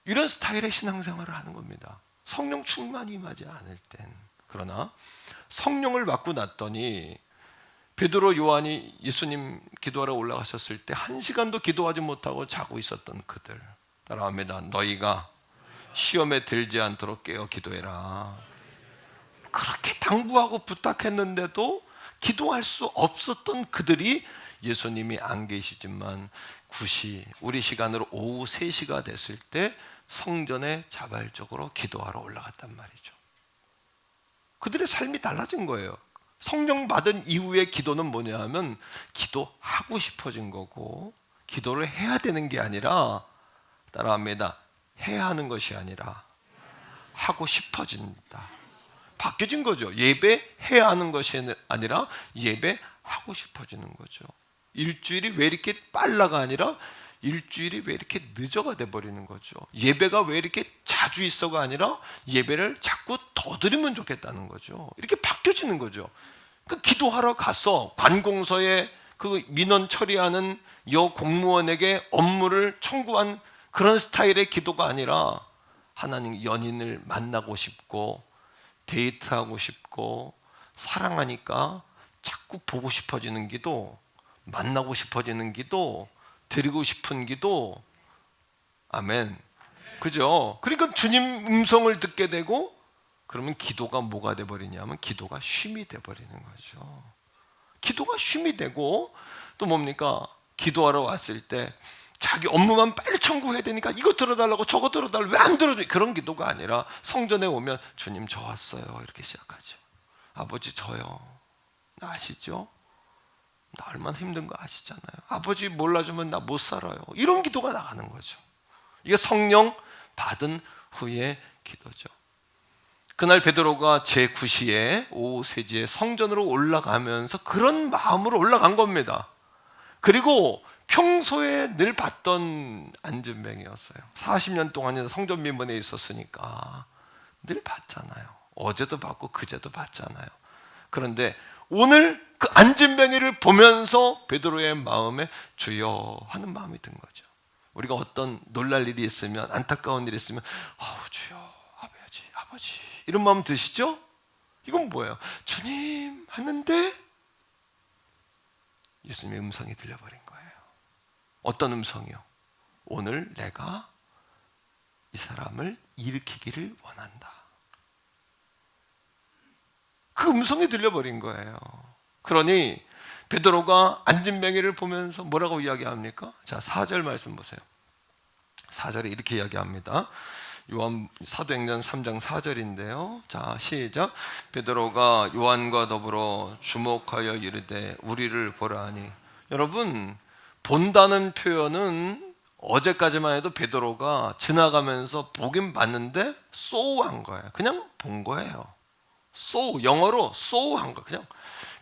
이런 스타일의 신앙생활을 하는 겁니다. 성령 충만이 임하지 않을 땐. 그러나 성령을 받고 났더니 베드로, 요한이 예수님 기도하러 올라가셨을 때 1시간도 기도하지 못하고 자고 있었던 그들. 따라합니다. 너희가 시험에 들지 않도록 깨어 기도해라. 그렇게 당부하고 부탁했는데도 기도할 수 없었던 그들이 예수님이 안 계시지만 9시, 우리 시간으로 오후 3시가 됐을 때 성전에 자발적으로 기도하러 올라갔단 말이죠. 그들의 삶이 달라진 거예요. 성령 받은 이후의 기도는 뭐냐 하면 기도하고 싶어진 거고, 기도를 해야 되는 게 아니라, 따라합니다. 해야 하는 것이 아니라 하고 싶어진다. 바뀌어진 거죠. 예배해야 하는 것이 아니라 예배하고 싶어지는 거죠. 일주일이 왜 이렇게 빨라가 아니라 일주일이 왜 이렇게 늦어가 돼버리는 거죠. 예배가 왜 이렇게 자주 있어가 아니라 예배를 자꾸 더 드리면 좋겠다는 거죠. 이렇게 바뀌어지는 거죠. 그 기도하러 가서 관공서에 그 민원 처리하는 여 공무원에게 업무를 청구한 그런 스타일의 기도가 아니라 하나님 연인을 만나고 싶고 데이트하고 싶고 사랑하니까 자꾸 보고 싶어지는 기도, 만나고 싶어지는 기도, 드리고 싶은 기도. 아멘. 그죠? 그러니까 주님 음성을 듣게 되고 그러면 기도가 뭐가 돼버리냐면 기도가 쉼이 돼버리는 거죠. 기도가 쉼이 되고 또 뭡니까? 기도하러 왔을 때 자기 업무만 빨리 청구해야 되니까 이거 들어달라고 저거 들어달라고 왜 안 들어줘? 그런 기도가 아니라 성전에 오면 주님 저 왔어요 이렇게 시작하죠. 아버지 저요. 나 아시죠? 나 얼마나 힘든 거 아시잖아요. 아버지 몰라주면 나 못 살아요. 이런 기도가 나가는 거죠. 이게 성령 받은 후의 기도죠. 그날 베드로가 제9시에 오후 3시에 성전으로 올라가면서 그런 마음으로 올라간 겁니다. 그리고 평소에 늘 봤던 안진뱅이였어요. 40년 동안 성전 민번에 있었으니까 늘 봤잖아요. 어제도 봤고 그제도 봤잖아요. 그런데 오늘 그 안진뱅이를 보면서 베드로의 마음에 주여 하는 마음이 든 거죠. 우리가 어떤 놀랄 일이 있으면 안타까운 일이 있으면 아우 주여 아버지 이런 마음 드시죠? 이건 뭐예요? 주님 하는데 예수님의 음성이 들려버린 거예요. 어떤 음성이요? 오늘 내가 이 사람을 일으키기를 원한다. 그 음성이 들려버린 거예요. 그러니 베드로가 안진뱅이를 보면서 뭐라고 이야기합니까? 자, 4절 말씀 보세요. 4절에 이렇게 이야기합니다. 요한 사도행전 3장 4절인데요. 자, 시작. 베드로가 요한과 더불어 주목하여 이르되 우리를 보라하니. 여러분, 본다는 표현은 어제까지만 해도 베드로가 지나가면서 보긴 봤는데 쏘한 거예요. 그냥 본 거예요. 영어로 한 거. 그냥.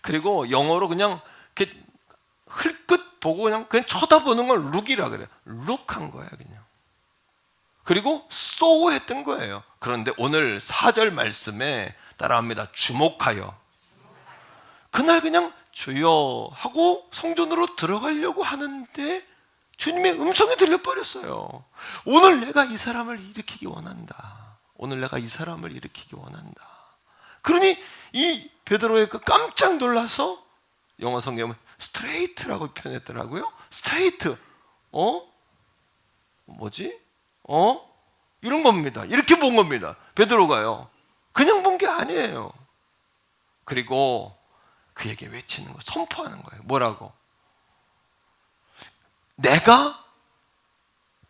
그리고 영어로 그냥 이렇게 흘끗 보고 그냥 쳐다보는 걸 룩이라 그래요. 룩한 거예요, 그냥. 그리고 했던 거예요. 그런데 오늘 4절 말씀에 따라합니다. 주목하여. 그날 그냥 주여 하고 성전으로 들어가려고 하는데 주님의 음성이 들려버렸어요. 오늘 내가 이 사람을 일으키기 원한다. 오늘 내가 이 사람을 일으키기 원한다. 그러니 이 베드로의 깜짝 놀라서 영어 성경은 스트레이트라고 표현했더라고요. 스트레이트. 뭐지? 이런 겁니다. 이렇게 본 겁니다. 베드로가요. 그냥 본 게 아니에요. 그리고 그에게 외치는 거, 선포하는 거예요. 뭐라고? 내가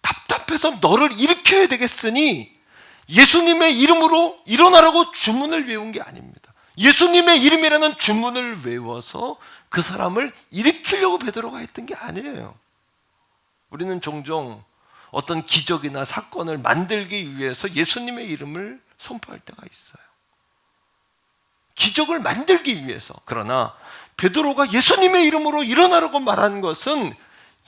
답답해서 너를 일으켜야 되겠으니 예수님의 이름으로 일어나라고 주문을 외운 게 아닙니다. 예수님의 이름이라는 주문을 외워서 그 사람을 일으키려고 베드로가 했던 게 아니에요. 우리는 종종 어떤 기적이나 사건을 만들기 위해서 예수님의 이름을 선포할 때가 있어요. 기적을 만들기 위해서. 그러나 베드로가 예수님의 이름으로 일어나라고 말한 것은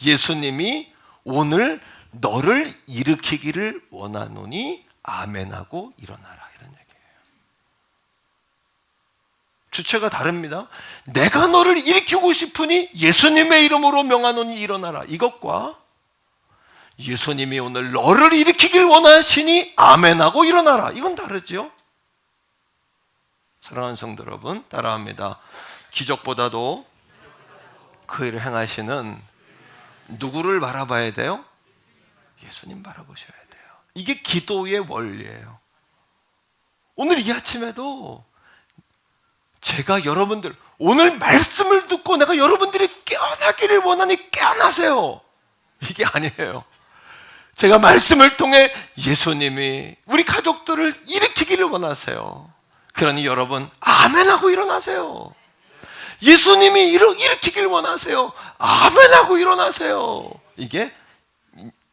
예수님이 오늘 너를 일으키기를 원하노니 아멘하고 일어나라, 이런 얘기예요. 주체가 다릅니다. 내가 너를 일으키고 싶으니 예수님의 이름으로 명하노니 일어나라, 이것과 예수님이 오늘 너를 일으키길 원하시니 아멘하고 일어나라, 이건 다르죠. 사랑하는 성도 여러분, 따라합니다. 기적보다도 그 일을 행하시는 누구를 바라봐야 돼요? 예수님 바라보셔야 돼요. 이게 기도의 원리예요. 오늘 이 아침에도 제가 여러분들 오늘 말씀을 듣고 내가 여러분들이 깨어나기를 원하니 깨어나세요, 이게 아니에요. 제가 말씀을 통해 예수님이 우리 가족들을 일으키기를 원하세요. 그러니 여러분 아멘하고 일어나세요. 예수님이 일으키기를 원하세요. 아멘하고 일어나세요. 이게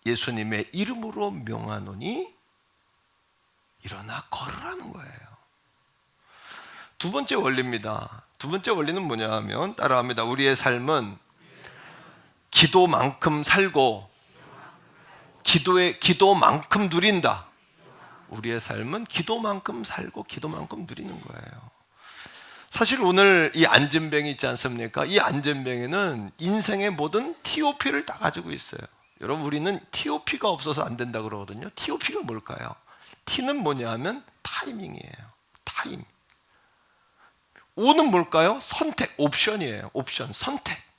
예수님의 이름으로 명하노니 일어나 걸으라는 거예요. 두 번째 원리입니다. 두 번째 원리는 뭐냐 하면 따라합니다. 우리의 삶은 기도만큼 살고 기도만큼 누린다. 우리의 삶은 기도만큼 살고 기도만큼 누리는 거예요. 사실 오늘 이 안전뱅이 있지 않습니까? 이 안전뱅이는 인생의 모든 TOP를 다 가지고 있어요. 여러분, 우리는 TOP가 없어서 안 된다 그러거든요. TOP가 뭘까요? T는 뭐냐 하면 타이밍이에요. 타임. O는 뭘까요? 선택, 옵션이에요. 옵션,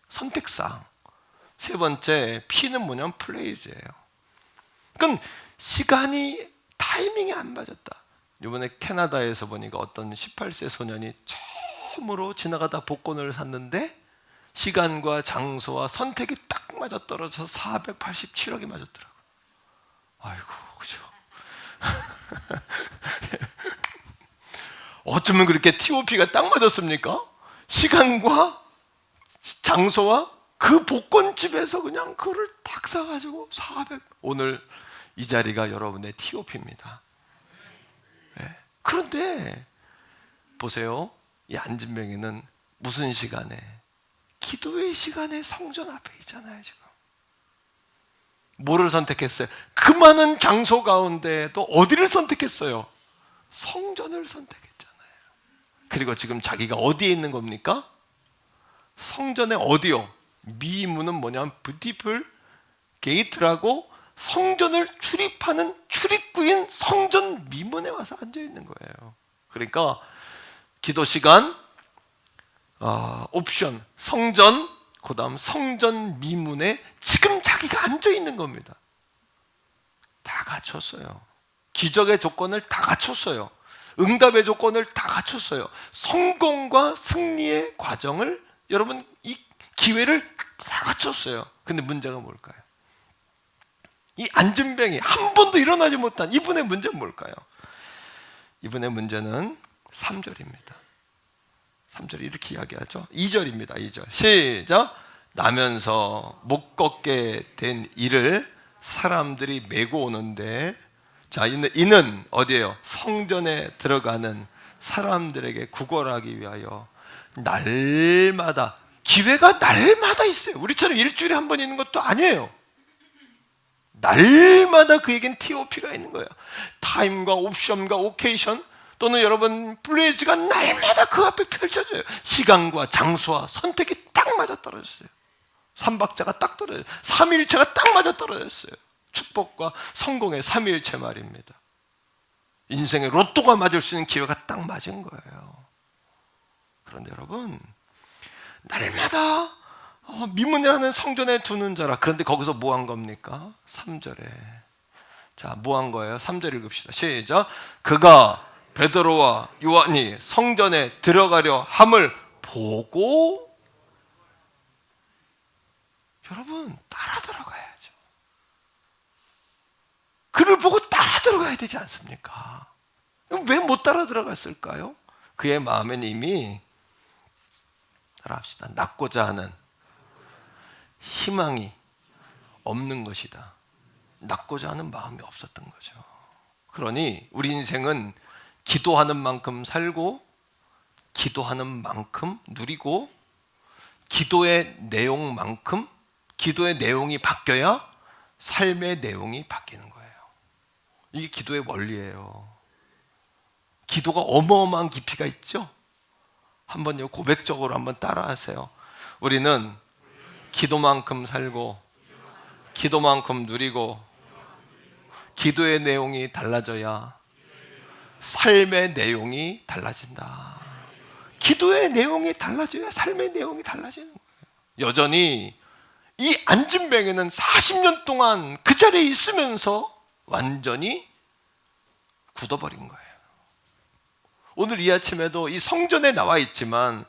선택사항. 세 번째 P는 뭐냐면 플레이즈예요. 그러니까 시간이 타이밍이 안 맞았다. 이번에 캐나다에서 보니까 어떤 18세 소년이 처음으로 지나가다 복권을 샀는데 시간과 장소와 선택이 딱 맞아떨어져서 487억이 맞았더라고요. 아이고, 그죠? 어쩌면 그렇게 TOP가 딱 맞았습니까? 시간과 장소와 그 복권집에서 그냥 그거를 딱 사가지고 400. 오늘 이 자리가 여러분의 TOP입니다. 네. 그런데 보세요. 이 안진뱅이는 무슨 시간에? 기도의 시간에 성전 앞에 있잖아요. 지금 뭐를 선택했어요? 그 많은 장소 가운데도 어디를 선택했어요? 성전을 선택했잖아요. 그리고 지금 자기가 어디에 있는 겁니까? 성전의 어디요? 미문은 뭐냐면 뷰티풀 게이트라고 성전을 출입하는 출입구인 성전 미문에 와서 앉아 있는 거예요. 그러니까 기도 시간, 옵션, 성전, 그 다음 성전 미문에 지금 자기가 앉아 있는 겁니다. 다 갖췄어요. 기적의 조건을 다 갖췄어요. 응답의 조건을 다 갖췄어요. 성공과 승리의 과정을, 여러분, 이 기회를 다 갖췄어요. 근데 문제가 뭘까요? 이 안진뱅이 한 번도 일어나지 못한 이분의 문제는 뭘까요? 이분의 문제는 3절입니다. 3절이 이렇게 이야기하죠. 2절입니다. 2절 시작. 나면서 못 걷게 된 이를 사람들이 메고 오는데, 자, 이는 어디예요? 성전에 들어가는 사람들에게 구걸하기 위하여 날마다, 기회가 날마다 있어요. 우리처럼 일주일에 한 번 있는 것도 아니에요. 날마다 그에겐 TOP가 있는 거예요. 타임과 옵션과 오케이션, 또는 여러분 플레이즈가 날마다 그 앞에 펼쳐져요. 시간과 장소와 선택이 딱 맞아떨어졌어요. 삼박자가 딱 떨어져요. 삼위일체가 딱 맞아떨어졌어요. 축복과 성공의 삼위일체 말입니다. 인생의 로또가 맞을 수 있는 기회가 딱 맞은 거예요. 그런데 여러분, 날마다 미문이라는 성전에 두는 자라. 그런데 거기서 뭐 한 겁니까? 3절에. 자, 뭐 한 거예요? 3절 읽읍시다. 시작. 그가 베드로와 요한이 성전에 들어가려 함을 보고, 여러분, 따라 들어가야죠. 그를 보고 따라 들어가야 되지 않습니까? 왜 못 따라 들어갔을까요? 그의 마음엔 이미, 따라합시다, 낳고자 하는 희망이 없는 것이다. 낳고자 하는 마음이 없었던 거죠. 그러니 우리 인생은 기도하는 만큼 살고, 기도하는 만큼 누리고, 기도의 내용만큼, 기도의 내용이 바뀌어야 삶의 내용이 바뀌는 거예요. 이게 기도의 원리예요. 기도가 어마어마한 깊이가 있죠? 한번 고백적으로 한번 따라하세요. 우리는 기도만큼 살고, 기도만큼 누리고, 기도의 내용이 달라져야 삶의 내용이 달라진다. 기도의 내용이 달라져야 삶의 내용이 달라지는 거예요. 여전히 이 안진뱅이는 40년 동안 그 자리에 있으면서 완전히 굳어버린 거예요. 오늘 이 아침에도 이 성전에 나와 있지만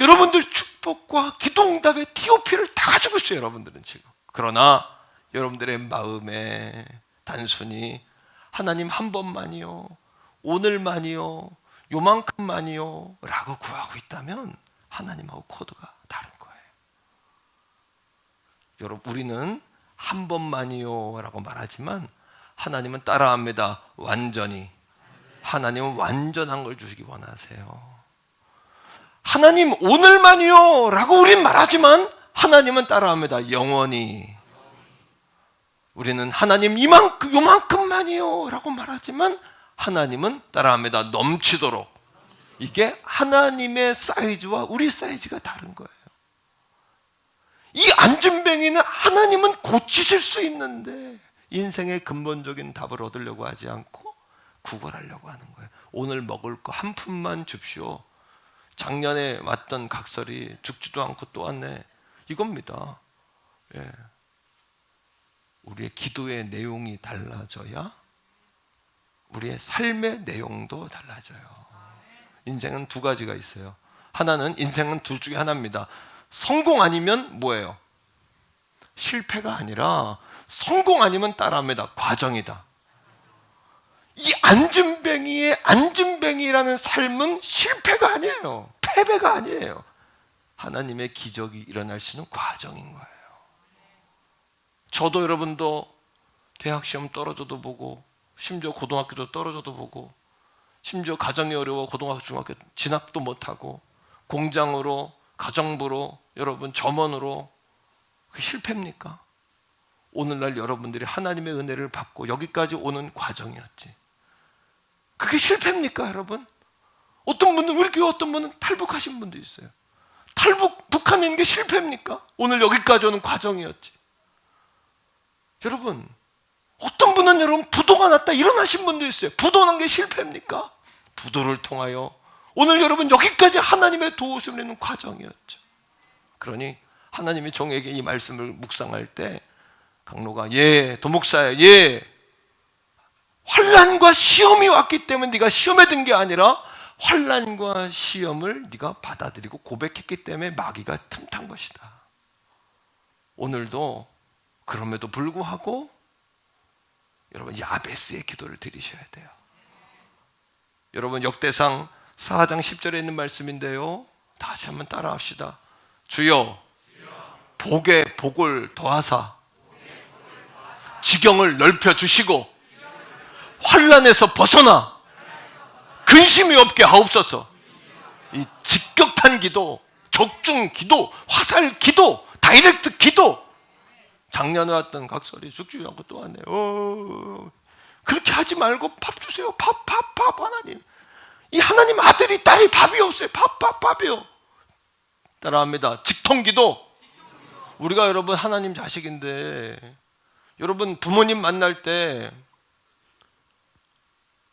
여러분들 축복과 기도응답의 TOP를 다 가지고 있어요. 여러분들은 지금. 그러나 여러분들의 마음에 단순히 하나님 한 번만이요, 오늘만이요, 요만큼만이요 라고 구하고 있다면 하나님하고 코드가 다른 거예요. 여러분, 우리는 한 번만이요 라고 말하지만 하나님은 따라합니다. 완전히. 하나님은 완전한 걸 주시기 원하세요. 하나님 오늘만이요 라고 우린 말하지만 하나님은 따라합니다. 영원히. 우리는 하나님 요만큼만이요 라고 말하지만 하나님은 따라합니다. 넘치도록. 이게 하나님의 사이즈와 우리 사이즈가 다른 거예요. 이 안진뱅이는 하나님은 고치실 수 있는데 인생의 근본적인 답을 얻으려고 하지 않고 구걸하려고 하는 거예요. 오늘 먹을 거 한 푼만 줍시오. 작년에 왔던 각설이 죽지도 않고 또 왔네. 이겁니다. 예. 우리의 기도의 내용이 달라져야 우리의 삶의 내용도 달라져요. 인생은 두 가지가 있어요. 하나는 인생은 둘 중에 하나입니다. 성공 아니면 뭐예요? 실패가 아니라 성공 아니면 따라합니다. 과정이다. 이 안진뱅이의 안진뱅이라는 삶은 실패가 아니에요. 패배가 아니에요. 하나님의 기적이 일어날 수 있는 과정인 거예요. 저도 여러분도 대학 시험 떨어져도 보고 심지어 고등학교도 떨어져도 보고 심지어 가정이 어려워 고등학교 중학교 진학도 못하고 공장으로 가정부로 여러분 점원으로 그게 실패입니까? 오늘날 여러분들이 하나님의 은혜를 받고 여기까지 오는 과정이었지. 그게 실패입니까 여러분? 어떤 분은 우리 교회 어떤 분은 탈북하신 분도 있어요. 북한인 게 실패입니까? 오늘 여기까지 오는 과정이었지. 여러분 어떤 분은 여러분 부도가 났다 일어나신 분도 있어요. 부도 난 게 실패입니까? 부도를 통하여 오늘 여러분 여기까지 하나님의 도우심을 있는 과정이었죠. 그러니 하나님이 종에게 이 말씀을 묵상할 때 강로가 도목사야 환난과 시험이 왔기 때문에 네가 시험에 든 게 아니라 환난과 시험을 네가 받아들이고 고백했기 때문에 마귀가 틈탄 것이다. 오늘도 그럼에도 불구하고 여러분 야베스의 기도를 드리셔야 돼요. 여러분 역대상 4장 10절에 있는 말씀인데요. 다시 한번 따라합시다. 주여 복에 복을 더하사 지경을 넓혀 주시고 환난에서 벗어나 근심이 없게 하옵소서. 이 직격탄 기도, 적중 기도, 화살 기도, 다이렉트 기도. 작년에 왔던 각설이 죽지 않고 또 왔네요. 그렇게 하지 말고 밥 주세요. 밥 하나님. 이 하나님 아들이 딸이 밥이 없어요. 밥이요. 따라합니다. 직통기도. 우리가 여러분 하나님 자식인데 여러분 부모님 만날 때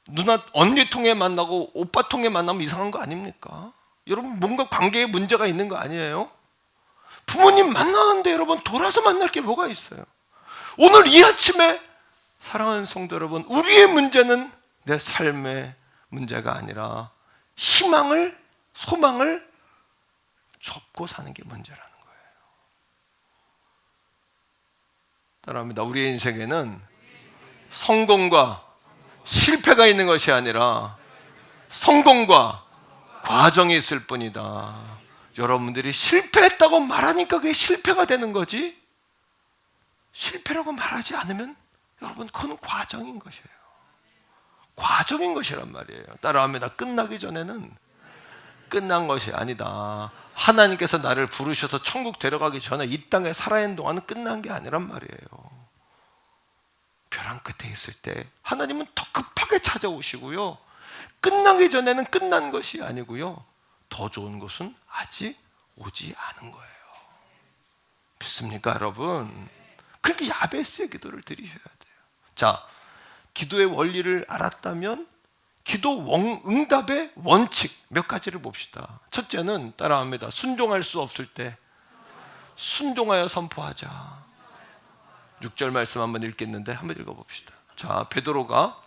누나 언니 통해 만나고 오빠 통해 만나면 이상한 거 아닙니까? 여러분 뭔가 관계에 문제가 있는 거 아니에요? 부모님 만나는데 여러분 돌아서 만날 게 뭐가 있어요? 오늘 이 아침에 사랑하는 성도 여러분, 우리의 문제는 내 삶의 문제가 아니라 희망을, 소망을 접고 사는 게 문제라는 거예요. 따라합니다. 우리의 인생에는 성공과 실패가 있는 것이 아니라 성공과 과정이 있을 뿐이다. 여러분들이 실패했다고 말하니까 그게 실패가 되는 거지, 실패라고 말하지 않으면 여러분 그건 과정인 것이에요. 과정인 것이란 말이에요. 따라합니다. 끝나기 전에는 끝난 것이 아니다. 하나님께서 나를 부르셔서 천국 데려가기 전에 이 땅에 살아있는 동안은 끝난 게 아니란 말이에요. 벼랑 끝에 있을 때 하나님은 더 급하게 찾아오시고요, 끝나기 전에는 끝난 것이 아니고요, 더 좋은 것은 아직 오지 않은 거예요. 믿습니까 여러분? 그렇게 야베스의 기도를 드리셔야 돼요. 자, 기도의 원리를 알았다면 기도 응답의 원칙 몇 가지를 봅시다. 첫째는 따라합니다. 순종할 수 없을 때 순종하여 선포하자. 6절 말씀 한번 읽겠는데 한번 읽어봅시다. 자, 베드로가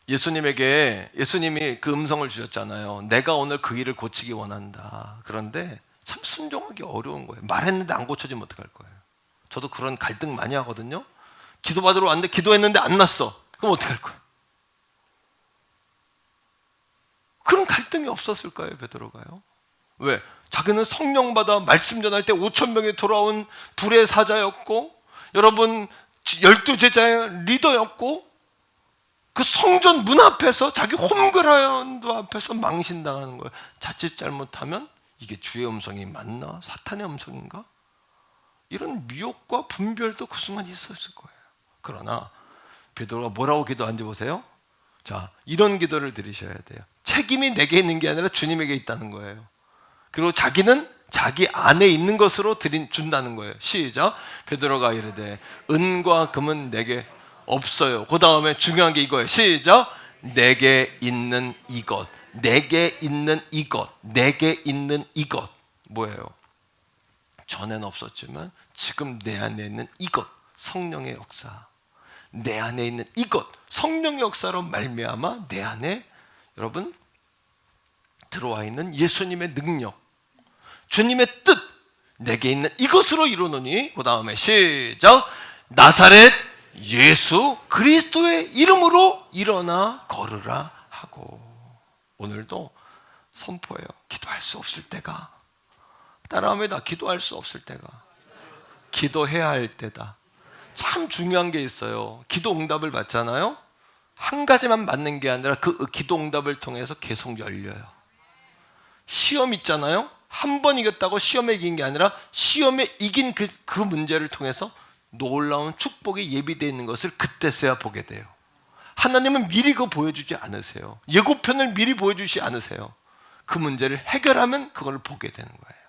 예수님이 그 음성을 주셨잖아요. 내가 오늘 그 일을 고치기 원한다. 그런데 참 순종하기 어려운 거예요. 말했는데 안 고쳐지면 어떡할 거예요? 저도 그런 갈등 많이 하거든요. 기도받으러 왔는데 기도했는데 안 났어. 그럼 어떡할 거예요? 그런 갈등이 없었을까요, 베드로가요? 왜? 자기는 성령 받아 말씀 전할 때 5,000명이 돌아온 불의 사자였고, 여러분 12제자의 리더였고, 그 성전 문 앞에서 자기 홈그라운드 앞에서 망신당하는 거예요. 자칫 잘못하면 이게 주의 음성이 맞나? 사탄의 음성인가? 이런 미혹과 분별도 그 순간 있었을 거예요. 그러나 베드로가 뭐라고 기도한지 보세요. 자, 이런 기도를 드리셔야 돼요. 책임이 내게 있는 게 아니라 주님에게 있다는 거예요. 그리고 자기는 자기 안에 있는 것으로 준다는 거예요. 시작. 베드로가 이르되 은과 금은 내게 없어요. 그 다음에 중요한 게 이거예요. 시작. 내게 있는 이것, 내게 있는 이것, 내게 있는 이것. 뭐예요? 전에는 없었지만 지금 내 안에 있는 이것, 성령의 역사. 내 안에 있는 이것, 성령의 역사로 말미암아 내 안에 여러분 들어와 있는 예수님의 능력, 주님의 뜻, 내게 있는 이것으로 이루노니. 그 다음에 시작. 나사렛 예수 그리스도의 이름으로 일어나 걸으라 하고. 오늘도 선포해요. 기도할 수 없을 때가, 따라합니다. 기도할 수 없을 때가 기도해야 할 때다. 참 중요한 게 있어요. 기도 응답을 받잖아요. 한 가지만 받는 게 아니라 그 기도 응답을 통해서 계속 열려요. 시험 있잖아요. 한 번 이겼다고 시험에 이긴 게 아니라 시험에 이긴 그 문제를 통해서 놀라운 축복이 예비되어 있는 것을 그때서야 보게 돼요. 하나님은 미리 그거 보여주지 않으세요. 예고편을 미리 보여주지 않으세요. 그 문제를 해결하면 그걸 보게 되는 거예요.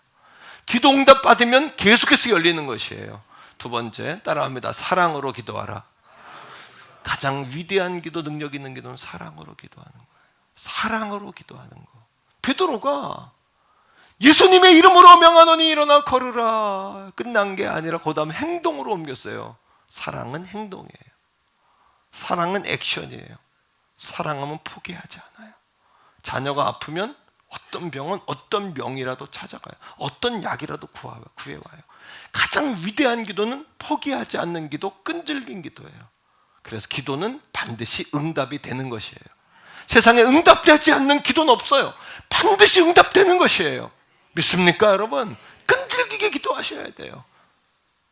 기도 응답 받으면 계속해서 열리는 것이에요. 두 번째, 따라합니다. 사랑으로 기도하라. 가장 위대한 기도, 능력 있는 기도는 사랑으로 기도하는 거예요. 사랑으로 기도하는 거. 베드로가 예수님의 이름으로 명하노니 일어나 걸으라 끝난 게 아니라 그 다음 행동으로 옮겼어요. 사랑은 행동이에요. 사랑은 액션이에요. 사랑하면 포기하지 않아요. 자녀가 아프면 어떤 병은 어떤 명이라도 찾아가요. 어떤 약이라도 구해와요. 가장 위대한 기도는 포기하지 않는 기도, 끈질긴 기도예요. 그래서 기도는 반드시 응답이 되는 것이에요. 세상에 응답되지 않는 기도는 없어요. 반드시 응답되는 것이에요. 믿습니까, 여러분? 끈질기게 기도하셔야 돼요.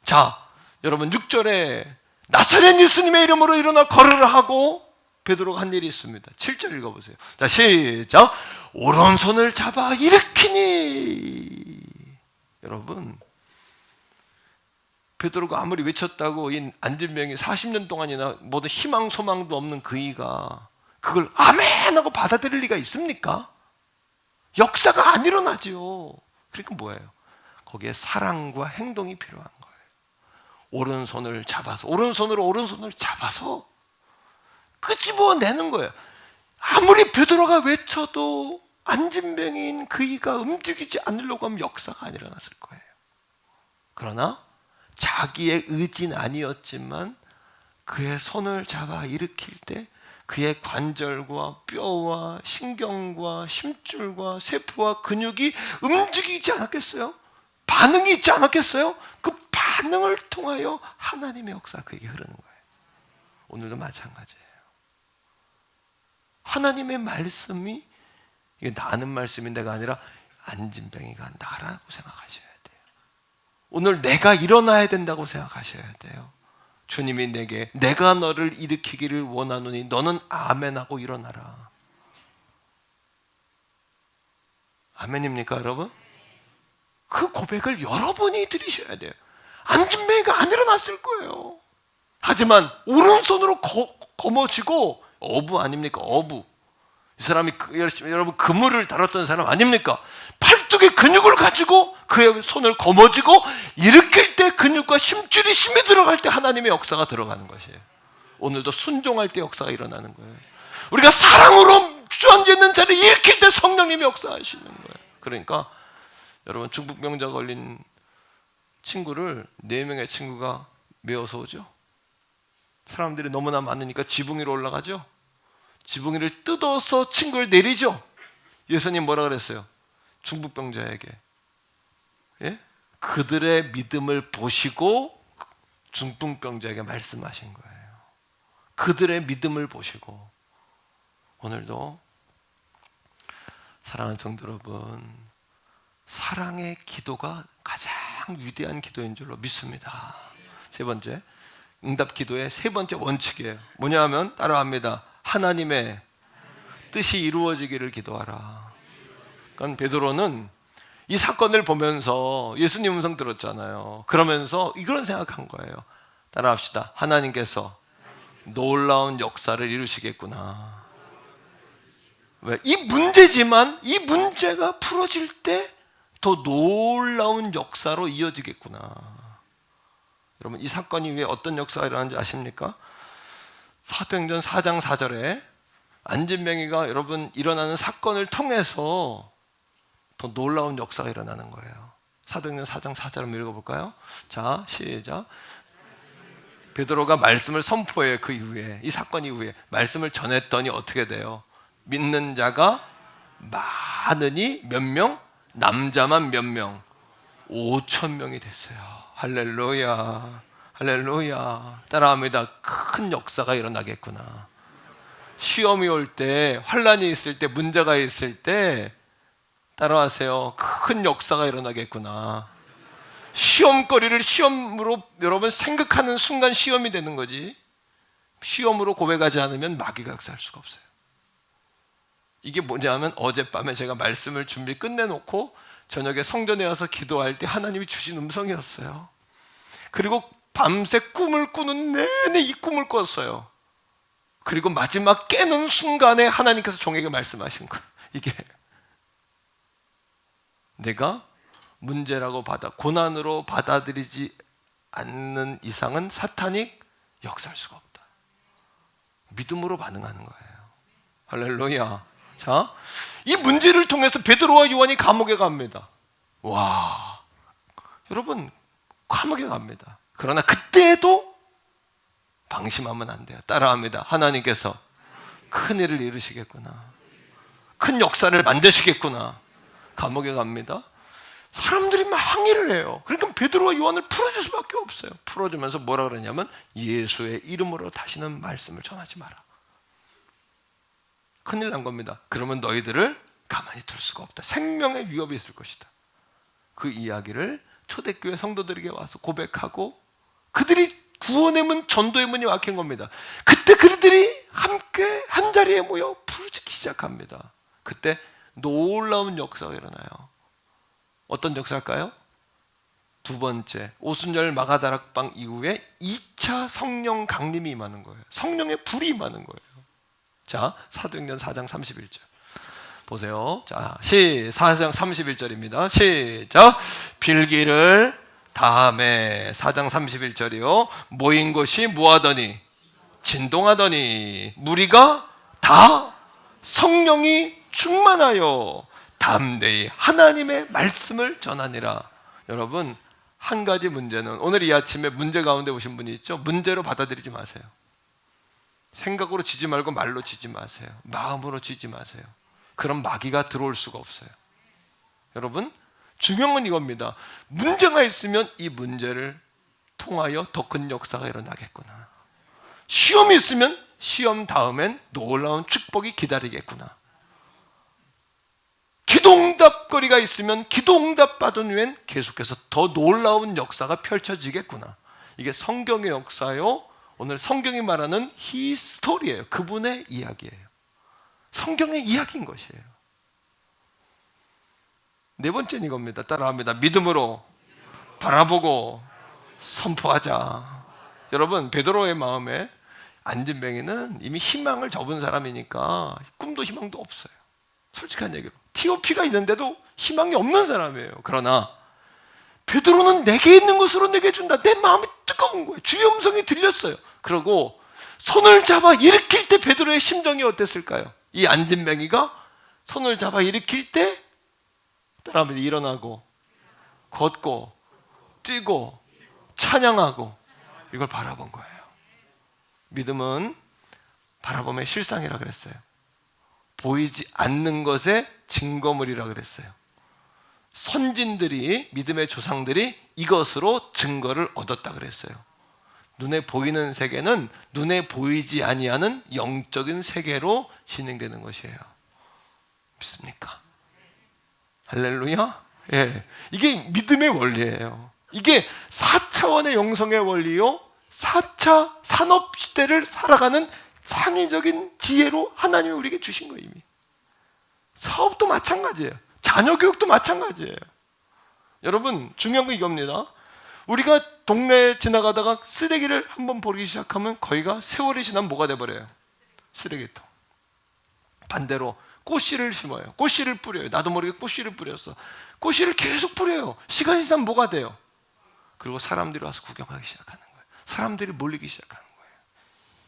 자, 여러분 6절에 나사렛 예수님의 이름으로 일어나 걸으라 하고 베드로가 한 일이 있습니다. 7절 읽어보세요. 자, 시작. 오른손을 잡아 일으키니. 여러분, 베드로가 아무리 외쳤다고 이 안진병이 40년 동안이나 모든 희망 소망도 없는 그이가 그걸 아멘 하고 받아들일 리가 있습니까? 역사가 안 일어나죠. 그러니까 뭐예요? 거기에 사랑과 행동이 필요한 거예요. 오른손을 잡아서, 오른손을 잡아서 끄집어내는 거예요. 아무리 베드로가 외쳐도 안진병인 그이가 움직이지 않으려고 하면 역사가 안 일어났을 거예요. 그러나 자기의 의지는 아니었지만 그의 손을 잡아 일으킬 때 그의 관절과 뼈와 신경과 심줄과 세포와 근육이 움직이지 않았겠어요? 반응이 있지 않았겠어요? 그 반응을 통하여 하나님의 역사가 그에게 흐르는 거예요. 오늘도 마찬가지예요. 하나님의 말씀이 이게 나는 말씀인데가 아니라 안진병이가 나라고 생각하셔야 돼요. 오늘 내가 일어나야 된다고 생각하셔야 돼요. 주님이 내게 내가 너를 일으키기를 원하노니 너는 아멘하고 일어나라. 아멘입니까, 여러분? 그 고백을 여러분이 드리셔야 돼요. 안진뱅이가 안 일어났을 거예요. 하지만 오른손으로 거머쥐고 어부 아닙니까? 어부. 이 사람이 여러분 그물을 다뤘던 사람 아닙니까? 팔뚝의 근육을 가지고 그의 손을 거머쥐고 일으킬 때 근육과 심줄이 힘이 들어갈 때 하나님의 역사가 들어가는 것이에요. 오늘도 순종할 때 역사가 일어나는 거예요. 우리가 사랑으로 주저앉는 자를 일으킬 때 성령님이 역사하시는 거예요. 그러니까 여러분 중풍병자 걸린 친구를 4명의 친구가 메어서 오죠. 사람들이 너무나 많으니까 지붕 위로 올라가죠. 지붕이를 뜯어서 친구를 내리죠. 예수님 뭐라 그랬어요? 중풍병자에게 그들의 믿음을 보시고 중풍병자에게 말씀하신 거예요. 그들의 믿음을 보시고. 오늘도 사랑하는 성도 여러분, 사랑의 기도가 가장 위대한 기도인 줄로 믿습니다. 세 번째, 응답 기도의 세 번째 원칙이에요. 뭐냐 하면 따라합니다. 하나님의 뜻이 이루어지기를 기도하라. 그러니까 베드로는 이 사건을 보면서 예수님 음성 들었잖아요. 그러면서 이런 생각한 거예요. 따라합시다. 하나님께서 놀라운 역사를 이루시겠구나. 왜? 이 문제지만 이 문제가 풀어질 때 더 놀라운 역사로 이어지겠구나. 여러분, 이 사건이 왜 어떤 역사가 일어나는지 아십니까? 사도행전 4장 4절에 안진뱅이가 여러분 일어나는 사건을 통해서 더 놀라운 역사가 일어나는 거예요. 사도행전 4장 4절 한번 읽어볼까요? 자, 시작. 베드로가 말씀을 선포해요. 그 이후에, 이 사건 이후에 말씀을 전했더니 어떻게 돼요? 믿는 자가 많으니 몇 명? 남자만 몇 명? 5,000명이 됐어요. 할렐루야, 할렐루야. 따라합니다. 큰 역사가 일어나겠구나. 시험이 올 때, 환란이 있을 때, 문제가 있을 때 따라하세요. 큰 역사가 일어나겠구나. 시험거리를 시험으로 여러분 생각하는 순간 시험이 되는 거지, 시험으로 고백하지 않으면 마귀가 역사할 수가 없어요. 이게 뭐냐면 어젯밤에 제가 말씀을 준비 끝내놓고 저녁에 성전에 와서 기도할 때 하나님이 주신 음성이었어요. 그리고 밤새 꿈을 꾸는 내내 이 꿈을 꿨어요. 그리고 마지막 깨는 순간에 하나님께서 종에게 말씀하신 거예요. 이게 내가 문제라고 고난으로 받아들이지 않는 이상은 사탄이 역사할 수가 없다. 믿음으로 반응하는 거예요. 할렐루야. 자, 이 문제를 통해서 베드로와 요한이 감옥에 갑니다. 와, 여러분, 감옥에 갑니다. 그러나 그때도 방심하면 안 돼요. 따라합니다. 하나님께서 큰 일을 이루시겠구나. 큰 역사를 만드시겠구나. 감옥에 갑니다. 사람들이 막 항의를 해요. 그러니까 베드로와 요한을 풀어줄 수밖에 없어요. 풀어주면서 뭐라 그러냐면 예수의 이름으로 다시는 말씀을 전하지 마라. 큰일 난 겁니다. 그러면 너희들을 가만히 둘 수가 없다. 생명의 위협이 있을 것이다. 그 이야기를 초대교회 성도들에게 와서 고백하고 그들이 구원의 문, 전도의 문이 막힌 겁니다. 그때 그들이 함께 한 자리에 모여 부르짖기 시작합니다. 그때 놀라운 역사가 일어나요. 어떤 역사일까요? 두 번째, 오순절 마가다락방 이후에 2차 성령 강림이 임하는 거예요. 성령의 불이 임하는 거예요. 자, 사도행전 4장 31절 보세요. 자, 4장 31절입니다. 시작. 빌기를 다음에 4장 31절이요. 모인 곳이 뭐하더니? 진동하더니 무리가 다 성령이 충만하여 담대히 하나님의 말씀을 전하니라. 여러분, 한 가지 문제는 오늘 이 아침에 문제 가운데 오신 분이 있죠? 문제로 받아들이지 마세요. 생각으로 지지 말고 말로 지지 마세요. 마음으로 지지 마세요. 그럼 마귀가 들어올 수가 없어요. 여러분, 중요한 건 이겁니다. 문제가 있으면 이 문제를 통하여 더 큰 역사가 일어나겠구나. 시험이 있으면 시험 다음엔 놀라운 축복이 기다리겠구나. 기도응답거리가 있으면 기도응답 받은 후엔 계속해서 더 놀라운 역사가 펼쳐지겠구나. 이게 성경의 역사요. 오늘 성경이 말하는 히스토리예요. 그분의 이야기예요. 성경의 이야기인 것이에요. 네 번째는 이겁니다. 따라합니다. 믿음으로 바라보고 선포하자. 여러분, 베드로의 마음에 안진뱅이는 이미 희망을 접은 사람이니까 꿈도 희망도 없어요. 솔직한 얘기로 TOP가 있는데도 희망이 없는 사람이에요. 그러나 베드로는 내게 있는 것으로 내게 준다. 내 마음이 뜨거운 거예요. 주의 음성이 들렸어요. 그러고 손을 잡아 일으킬 때 베드로의 심정이 어땠을까요? 이 안진뱅이가 손을 잡아 일으킬 때 따라하면 일어나고 걷고 뛰고 찬양하고 이걸 바라본 거예요. 믿음은 바라봄의 실상이라 그랬어요. 보이지 않는 것의 증거물이라 그랬어요. 선진들이, 믿음의 조상들이 이것으로 증거를 얻었다 그랬어요. 눈에 보이는 세계는 눈에 보이지 아니하는 영적인 세계로 진행되는 것이에요. 믿습니까? 할렐루야. 예, 이게 믿음의 원리예요. 이게 4차원의 영성의 원리요, 4차 산업시대를 살아가는 창의적인 지혜로 하나님이 우리에게 주신 거예요. 이미 사업도 마찬가지예요. 자녀 교육도 마찬가지예요. 여러분 중요한 건 이겁니다. 우리가 동네에 지나가다가 쓰레기를 한번 버리기 시작하면 거기가 세월이 지나면 뭐가 돼버려요? 쓰레기통. 반대로 꽃씨를 심어요. 꽃씨를 뿌려요. 나도 모르게 꽃씨를 뿌렸어. 꽃씨를 계속 뿌려요. 시간이 지나면 뭐가 돼요? 그리고 사람들이 와서 구경하기 시작하는 거예요. 사람들이 몰리기 시작하는 거예요.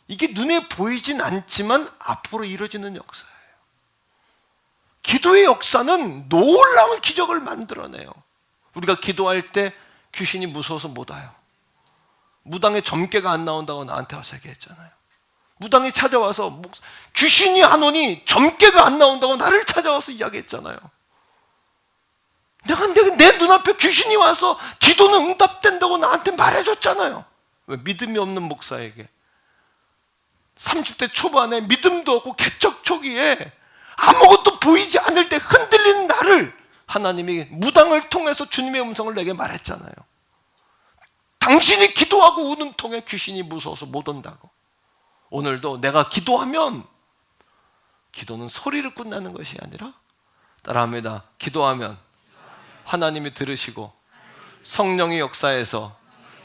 이게 눈에 보이진 않지만 앞으로 이루어지는 역사예요. 기도의 역사는 놀라운 기적을 만들어내요. 우리가 기도할 때 귀신이 무서워서 못 와요. 무당에 점괘가 안 나온다고 나한테 와서 얘기했잖아요. 무당이 찾아와서 귀신이 안 오니 점괘가 안 나온다고 나를 찾아와서 이야기했잖아요. 내 눈앞에 귀신이 와서 기도는 응답된다고 나한테 말해줬잖아요. 왜? 믿음이 없는 목사에게 30대 초반에 믿음도 없고 개척 초기에 아무것도 보이지 않을 때 흔들린 나를 하나님이 무당을 통해서 주님의 음성을 내게 말했잖아요. 당신이 기도하고 우는 통에 귀신이 무서워서 못 온다고. 오늘도 내가 기도하면 기도는 소리를 끝나는 것이 아니라 따라합니다. 기도하면 하나님이 들으시고 성령의 역사에서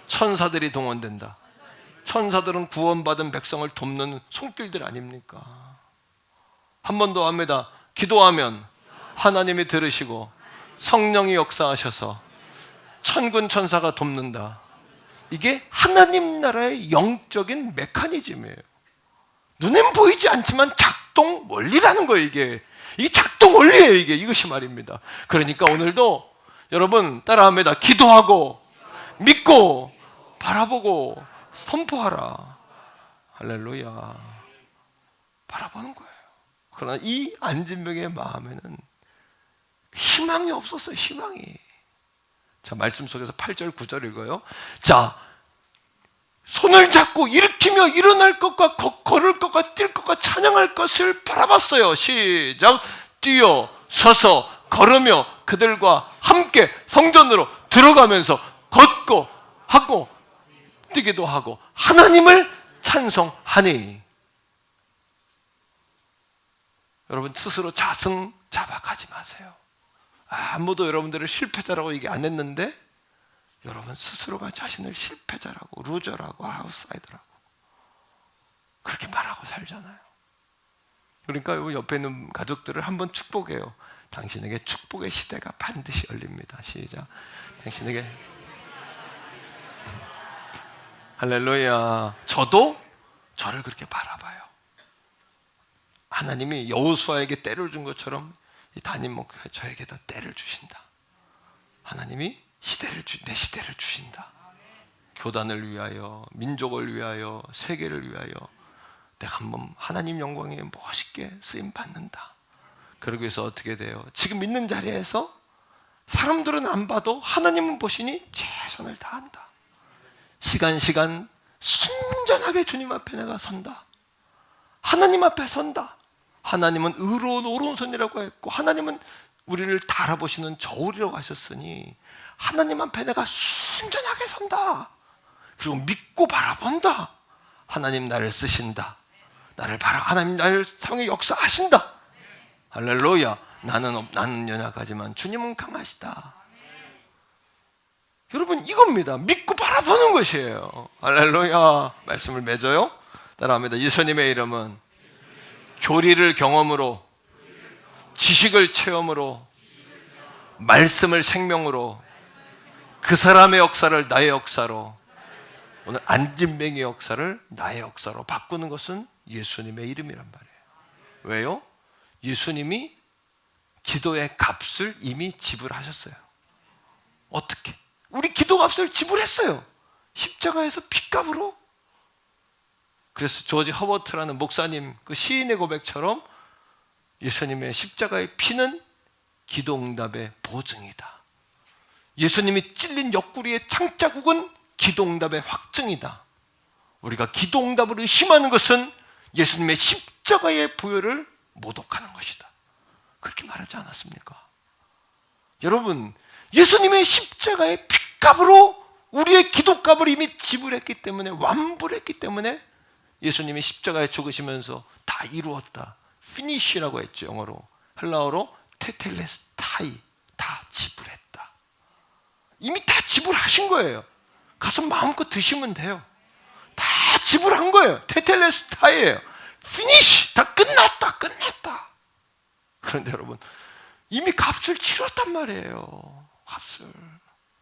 천사들이 동원된다. 천사들은 구원받은 백성을 돕는 손길들 아닙니까? 한 번 더 합니다. 기도하면 하나님이 들으시고 성령이 역사하셔서 천군 천사가 돕는다. 이게 하나님 나라의 영적인 메커니즘이에요. 눈엔 보이지 않지만 작동 원리라는 거예요. 이게 작동 원리예요. 이것이 말입니다. 그러니까 오늘도 여러분 따라합니다. 기도하고 믿고 바라보고 선포하라. 할렐루야. 바라보는 거예요. 그러나 이 안진병의 마음에는 희망이 없었어요. 희망이. 자, 말씀 속에서 8절 9절 읽어요. 자, 손을 잡고 일으키며 일어날 것과 걸을 것과 뛸 것과 찬양할 것을 바라봤어요. 시작. 뛰어 서서 걸으며 그들과 함께 성전으로 들어가면서 걷고 하고 뛰기도 하고 하나님을 찬송하니. 여러분 스스로 자승 자박하지 마세요. 아무도 여러분들을 실패자라고 얘기 안 했는데 여러분 스스로가 자신을 실패자라고 루저라고 아웃사이더라고 그렇게 말하고 살잖아요. 그러니까 옆에 있는 가족들을 한번 축복해요. 당신에게 축복의 시대가 반드시 열립니다. 시작. 당신에게 할렐루야. 저도 저를 그렇게 바라봐요. 하나님이 여호수아에게 때를 준 것처럼 이 담임 목회가 저에게도 때를 주신다. 하나님이 내 시대를 주신다. 교단을 위하여, 민족을 위하여, 세계를 위하여 내가 한번 하나님 영광에 멋있게 쓰임 받는다. 그러기 위해서 어떻게 돼요? 지금 있는 자리에서 사람들은 안 봐도 하나님은 보시니 최선을 다한다. 시간 순전하게 주님 앞에 내가 선다. 하나님 앞에 선다. 하나님은 의로운 오른손이라고 했고 하나님은 우리를 달아보시는 저울이라고 하셨으니 하나님 앞에 내가 순전하게 선다. 그리고 믿고 바라본다. 하나님 나를 쓰신다. 하나님 나를 상에 역사하신다. 할렐루야. 나는 연약하지만 주님은 강하시다. 여러분 이겁니다. 믿고 바라보는 것이에요. 할렐루야. 말씀을 맺어요. 따라합니다. 예수님의 이름은 교리를 경험으로, 지식을 체험으로, 말씀을 생명으로, 그 사람의 역사를 나의 역사로, 오늘 안진뱅이의 역사를 나의 역사로 바꾸는 것은 예수님의 이름이란 말이에요. 왜요? 예수님이 기도의 값을 이미 지불하셨어요. 어떻게? 우리 기도 값을 지불했어요. 십자가에서 핏값으로. 그래서 조지 허버트라는 목사님 그 시인의 고백처럼 예수님의 십자가의 피는 기도 응답의 보증이다. 예수님이 찔린 옆구리의 창자국은 기도 응답의 확증이다. 우리가 기도 응답을 의심하는 것은 예수님의 십자가의 부여를 모독하는 것이다. 그렇게 말하지 않았습니까? 여러분, 예수님의 십자가의 핏값으로 우리의 기도값을 이미 지불했기 때문에, 완불했기 때문에 예수님이 십자가에 죽으시면서 다 이루었다, 피니시라고 했죠. 영어로, 헬라어로 테텔레스타이, 다 지불했다. 이미 다 지불하신 거예요. 가서 마음껏 드시면 돼요. 다 지불한 거예요. 테텔레스타이예요. 피니시, 다 끝났다, 끝났다. 그런데 여러분, 이미 값을 치렀단 말이에요. 값을.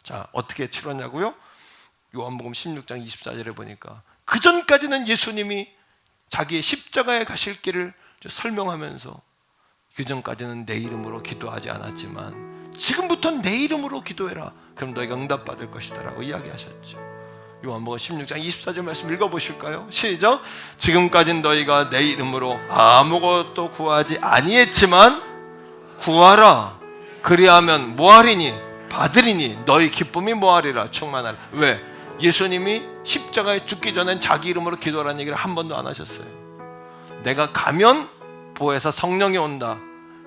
자, 어떻게 치렀냐고요? 요한복음 16장 24절에 보니까 그 전까지는 예수님이 자기의 십자가에 가실 길을 설명하면서 그 전까지는 내 이름으로 기도하지 않았지만 지금부터는 내 이름으로 기도해라. 그럼 너희가 응답받을 것이다 라고 이야기하셨죠. 요한복음 16장 24절 말씀 읽어보실까요? 시작. 지금까지는 너희가 내 이름으로 아무것도 구하지 아니했지만 구하라. 그리하면 뭐하리니? 받으리니. 너희 기쁨이 뭐하리라? 충만하라. 왜? 예수님이 십자가에 죽기 전엔 자기 이름으로 기도하라는 얘기를 한 번도 안 하셨어요. 내가 가면 보혜사 성령이 온다.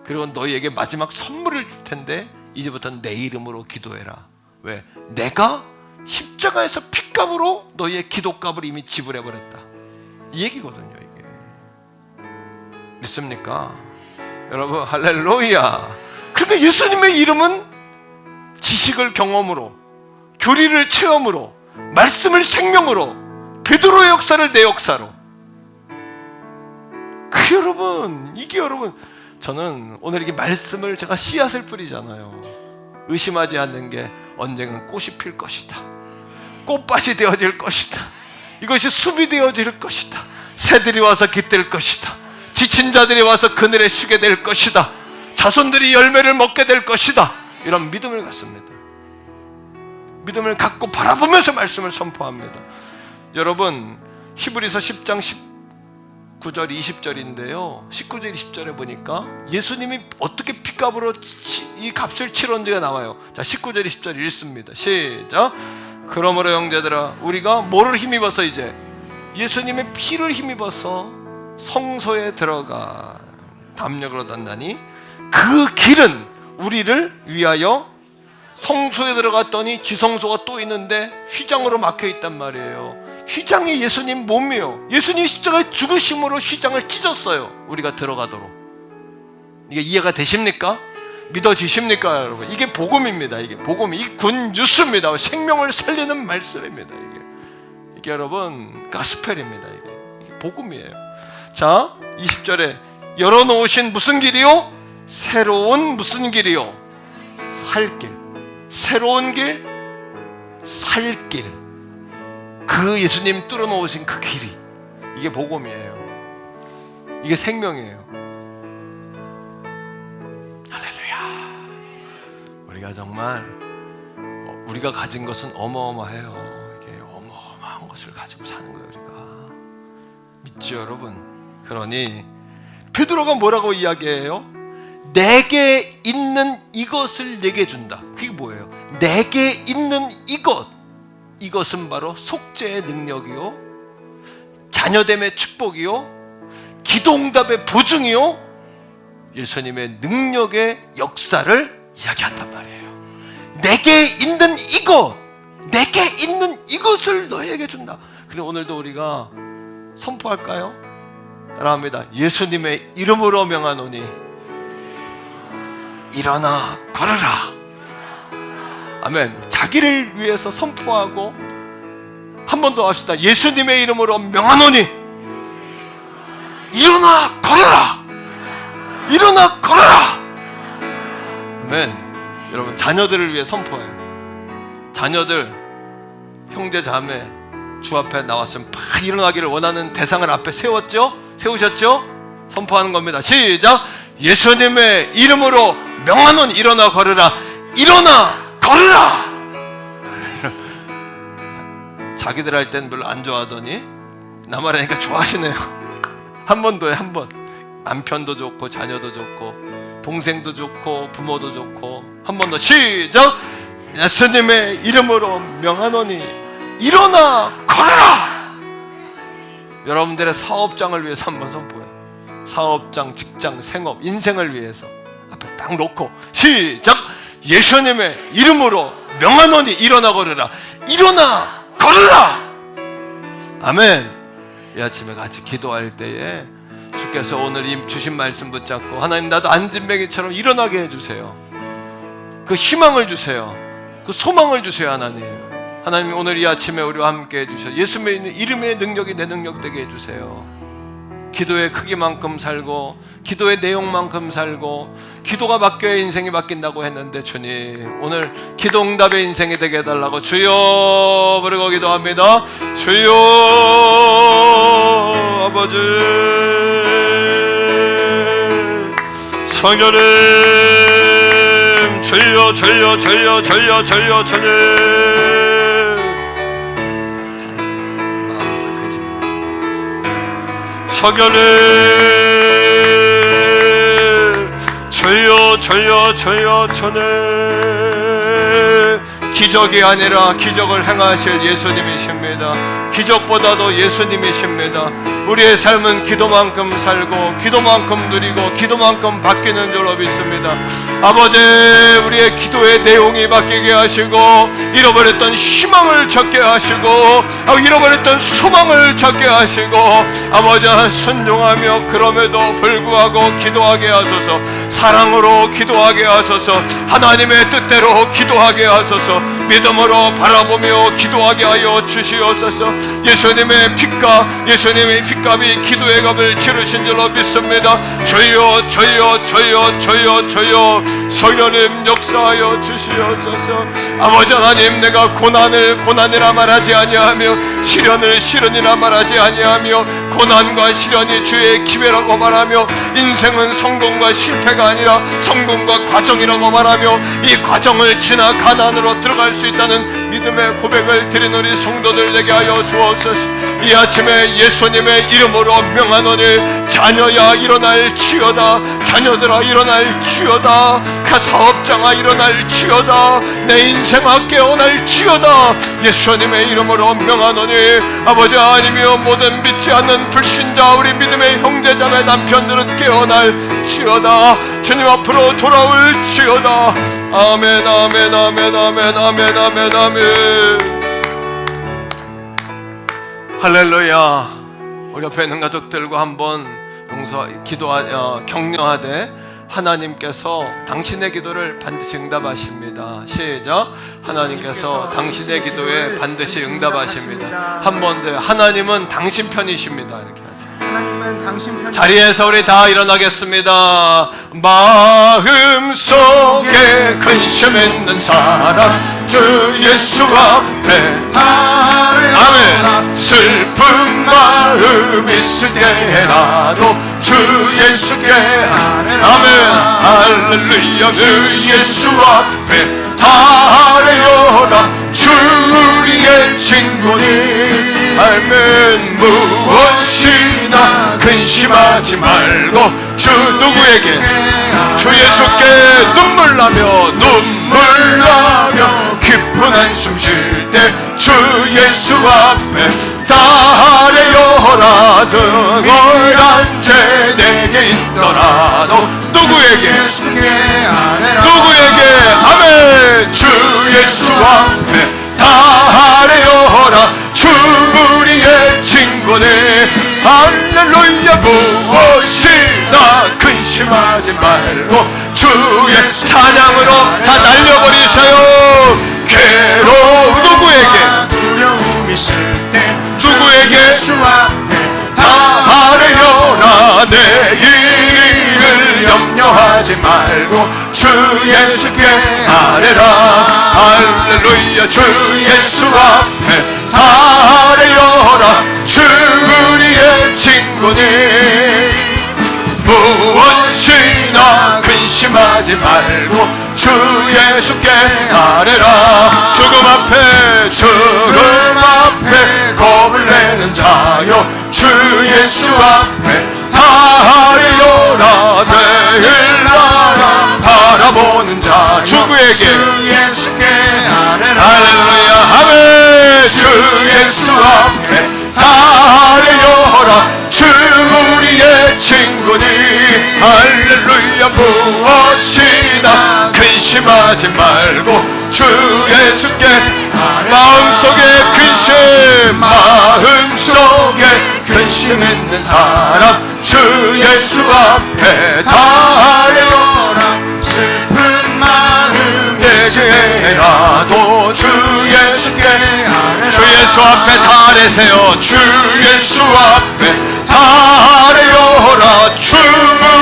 그리고 너희에게 마지막 선물을 줄 텐데 이제부터는 내 이름으로 기도해라. 왜? 내가 십자가에서 핏값으로 너희의 기도값을 이미 지불해버렸다. 이 얘기거든요. 이게 믿습니까? 여러분, 할렐루야. 그러니까 예수님의 이름은 지식을 경험으로, 교리를 체험으로, 말씀을 생명으로, 베드로의 역사를 내 역사로. 그 여러분, 이게 여러분, 저는 오늘 이렇게 말씀을 제가 씨앗을 뿌리잖아요. 의심하지 않는 게 언젠간 꽃이 필 것이다. 꽃밭이 되어질 것이다. 이것이 숲이 되어질 것이다. 새들이 와서 깃들 것이다. 지친 자들이 와서 그늘에 쉬게 될 것이다. 자손들이 열매를 먹게 될 것이다. 이런 믿음을 갖습니다. 믿음을 갖고 바라보면서 말씀을 선포합니다. 여러분, 히브리서 10장 19절 20절인데요 19절 20절에 보니까 예수님이 어떻게 핏값으로 이 값을 치렀는지가 나와요. 자, 19절 20절 읽습니다. 시작. 그러므로 형제들아, 우리가 뭐를 힘입어서 이제 예수님의 피를 힘입어서 성소에 들어가 담력을 얻었나니 그 길은 우리를 위하여 성소에 들어갔더니 지성소가 또 있는데 휘장으로 막혀 있단 말이에요. 휘장이 예수님 몸이에요. 예수님 십자가에 죽으심으로 휘장을 찢었어요. 우리가 들어가도록. 이게 이해가 되십니까? 믿어지십니까, 여러분? 이게 복음입니다. 이게 복음, 이 굿뉴스입니다. 생명을 살리는 말씀입니다. 이게 여러분 가스펠입니다. 이게 복음이에요. 자, 20절에 열어놓으신 무슨 길이요? 새로운 무슨 길이요? 살 길. 새로운 길, 살 길. 그 예수님 뚫어놓으신 그 길이, 이게 복음이에요. 이게 생명이에요. 할렐루야. 우리가 정말 우리가 가진 것은 어마어마해요. 이게 어마어마한 것을 가지고 사는 거예요. 우리가 믿죠, 여러분? 그러니 베드로가 뭐라고 이야기해요? 내게 있는 이것을 내게 준다. 그게 뭐예요? 내게 있는 이것. 이것은 바로 속죄의 능력이요, 자녀됨의 축복이요, 기도응답의 보증이요, 예수님의 능력의 역사를 이야기한단 말이에요. 내게 있는 이것, 내게 있는 이것을 너희에게 준다. 그리고 오늘도 우리가 선포할까요? 따라합니다. 예수님의 이름으로 명하노니 일어나 걸어라. 아멘. 자기를 위해서 선포하고 한 번 더 합시다. 예수님의 이름으로 명하노니 일어나 걸어라. 일어나 걸어라. 아멘. 여러분, 자녀들을 위해 선포해요. 자녀들, 형제 자매 주 앞에 나왔으면 빨리 일어나기를 원하는 대상을 앞에 세웠죠? 세우셨죠? 선포하는 겁니다. 시작. 예수님의 이름으로 명하노니 일어나 걸으라. 일어나 걸으라. 자기들 할 땐 별로 안 좋아하더니 나만 하니까 좋아하시네요. 한 번 더해, 한 번. 남편도 좋고 자녀도 좋고 동생도 좋고 부모도 좋고. 한 번 더. 시작. 예수님의 이름으로 명하노니 일어나 걸어라. 여러분들의 사업장을 위해서 한번 선포해. 사업장, 직장, 생업, 인생을 위해서 앞에 딱 놓고 시작. 예수님의 이름으로 명하노니 일어나 걸으라. 일어나 걸으라. 아멘. 이 아침에 같이 기도할 때에 주께서 오늘 이 주신 말씀 붙잡고 하나님 나도 안진뱅이처럼 일어나게 해주세요. 그 희망을 주세요. 그 소망을 주세요. 하나님 오늘 이 아침에 우리와 함께 해주셔서 예수님의 이름의 능력이 내 능력 되게 해주세요. 기도의 크기만큼 살고 기도의 내용만큼 살고 기도가 바뀌어야 인생이 바뀐다고 했는데 주님 오늘 기도 응답의 인생이 되게 해달라고 주여 부르고 기도합니다. 주여 아버지 성령님 주여 주여 주여 주여 주여 주님 성령님 주여 주여 주여 주님 기적이 아니라 기적을 행하실 예수님이십니다. 기적보다도 예수님이십니다. 우리의 삶은 기도만큼 살고 기도만큼 누리고 기도만큼 바뀌는 줄로 믿습니다. 아버지 우리의 기도의 내용이 바뀌게 하시고 잃어버렸던 희망을 찾게 하시고 잃어버렸던 소망을 찾게 하시고 아버지 순종하며 그럼에도 불구하고 기도하게 하소서. 사랑으로 기도하게 하소서. 하나님의 뜻대로 기도하게 하소서. 믿음으로 바라보며 기도하게 하여 주시옵소서. 예수님의 핏값이 기도의 값을 치르신 줄로 믿습니다. 주여 주여 주여 주여 주여 성령님 역사하여 주시옵소서. 아버지 하나님 내가 고난을 고난이라 말하지 아니하며 시련을 시련이라 말하지 아니하며 고난과 시련이 주의 기회라고 말하며 인생은 성공과 실패가 아니라 성공과 과정이라고 말하며 이 과정을 지나 가난으로 들어갈 수 있다는 믿음의 고백을 드린 우리 성도들 되게 하여 주옵소서. 이 아침에 예수님의 이름으로 명하노니 자녀야 일어날지어다. 자녀들아 일어날지어다. 그 사업장아 일어날지어다. 내 인생아 깨어날지어다. 예수님의 이름으로 명하노니 아버지 하나님이여 모든 믿지 않는 불신자 우리 믿음의 형제자매 남편들은 깨어날지어다. 주님 앞으로 돌아올지어다. 아멘 아멘 아멘 아멘 아멘 아멘 아멘. 할렐루야. 우리 옆에 있는 가족들과 한번 격려하되 하나님께서 당신의 기도를 반드시 응답하십니다. 시작. 하나님께서 당신의 기도에 반드시 응답하십니다. 한 번 더. 하나님은 당신 편이십니다. 이렇게 하세요. 하나님은 당신 편. 자리에서 우리 다 일어나겠습니다. 마음속에 근심 있는 사람 주 예수 앞에 아멘. 슬픈 마음 있을 때라도 주 예수께 아멘 할렐루야. 주 예수 앞에 다 아뢰어라. 주 우리의 친구니 아멘. 무엇이나 근심하지 말고 주 누구에게 주 예수께 눈물 나며 깊은 한숨 쉴 때 주 예수 앞에 다 아뢰어라. 등을 한채 내게 있더라도 누구에게 아멘. 주 예수 앞에 다 아뢰어라. 주 우리의 친구네 할렐루야. 무엇이나 근심하지 말고 주의 찬양으로 다 날려버리세요. 괴로운 누구에게 다 아뢰어라. 내일을 염려하지 말고 주 예수께 아뢰라. 할렐루야. 주 예수 앞에 다 아뢰어라. 주 우리의 친구니 무엇이나 근심하지 말고 주 예수께 아뢰라. 죽음 앞에 겁을 내는 자여 주 예수 앞에 다 아뢰어라. 내일 나라 바라보는 자 누구에게 할렐루야. 아멘. 주 예수 앞에 다 아뢰어라. 주 우리의 친구니 할렐루야. 무엇이나 근심 근심하지 말고 주 예수께 마음속에 근심 있는 사람 주 예수 앞에 달려라. 슬픈 마음 내게라도 주 예수께 주 예수 앞에 달으세요. 주 예수 앞에 달려라. 주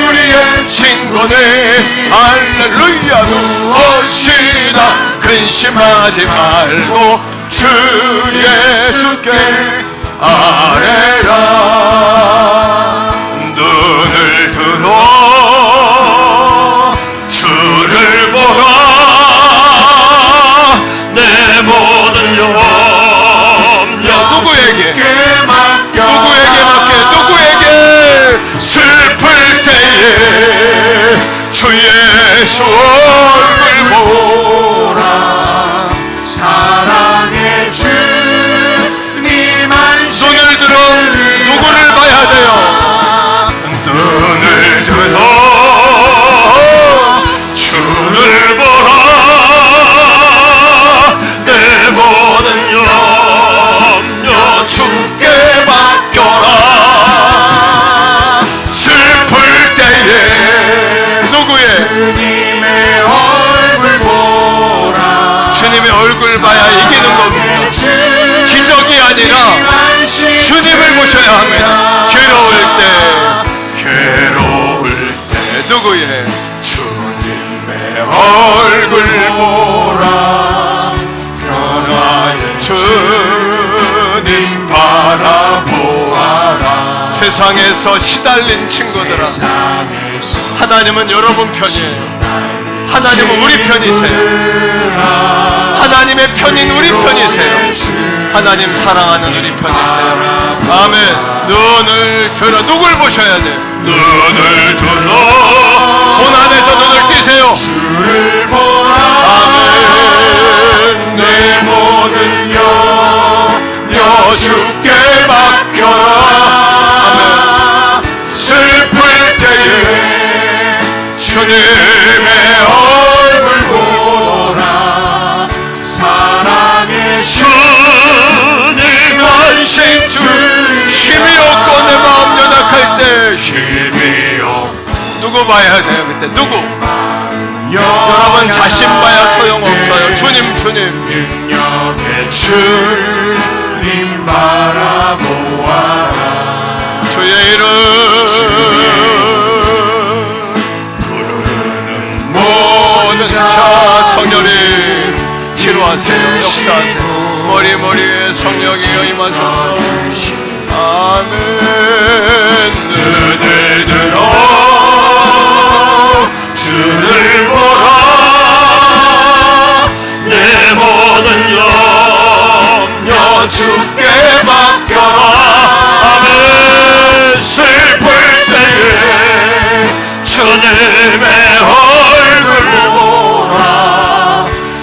우리의 친구네. 할렐루야. 무엇이나 근심하지 말고 주 예수께 아뢰라. 눈을 들어 주를 보라. 내 모든 염려 누구에게 맡겨 누구에게 슬플 때에 주 예수 얼굴 보라. 사랑의 주님 안식 눈을 들어 누구를 봐야 돼요? 눈을 들어 주를 보라. 내 모든 염려 주께 맡겨라. 슬플 때에 누구의? 주님의 얼굴 보라. 주님의 얼굴 봐야 이기는 겁니다. 기적이 아니라 주님을 보셔야 합니다. 괴로울 때 누구의? 주님의 얼굴 보라. 사랑의 주님 바라보아라. 세상에서 시달린 친구들아, 하나님은 여러분 편이에요. 하나님은 우리 편이세요. 하나님의 편인 우리 편이세요. 하나님 사랑하는 우리 편이세요. 아멘. 눈을 들어 누굴 보셔야 돼? 눈을 들어 본 안에서 눈을 띄세요. 주를 보라. 아멘. 내 모든 염려 주께 맡겨라. 아멘. 슬플 때에 주님의 얼굴 보라. 사랑의 주님 안식 주 힘이 없고 내 마음 연약할 때 힘이 없고 누구 봐야 돼요? 그때 누구? 여러분 자신 봐야 소용없어요. 주님 능력의 주님 바라보아라. 주의 이름 모든 자 성령이 치료하세요. 역사하세요. 머리에 성령이 임하소서. 아멘. 눈을 들어 주를 보라. 내 모든 염려 주께 맡겨라. 아멘. 슬플 때에 주님의 얼굴 보라.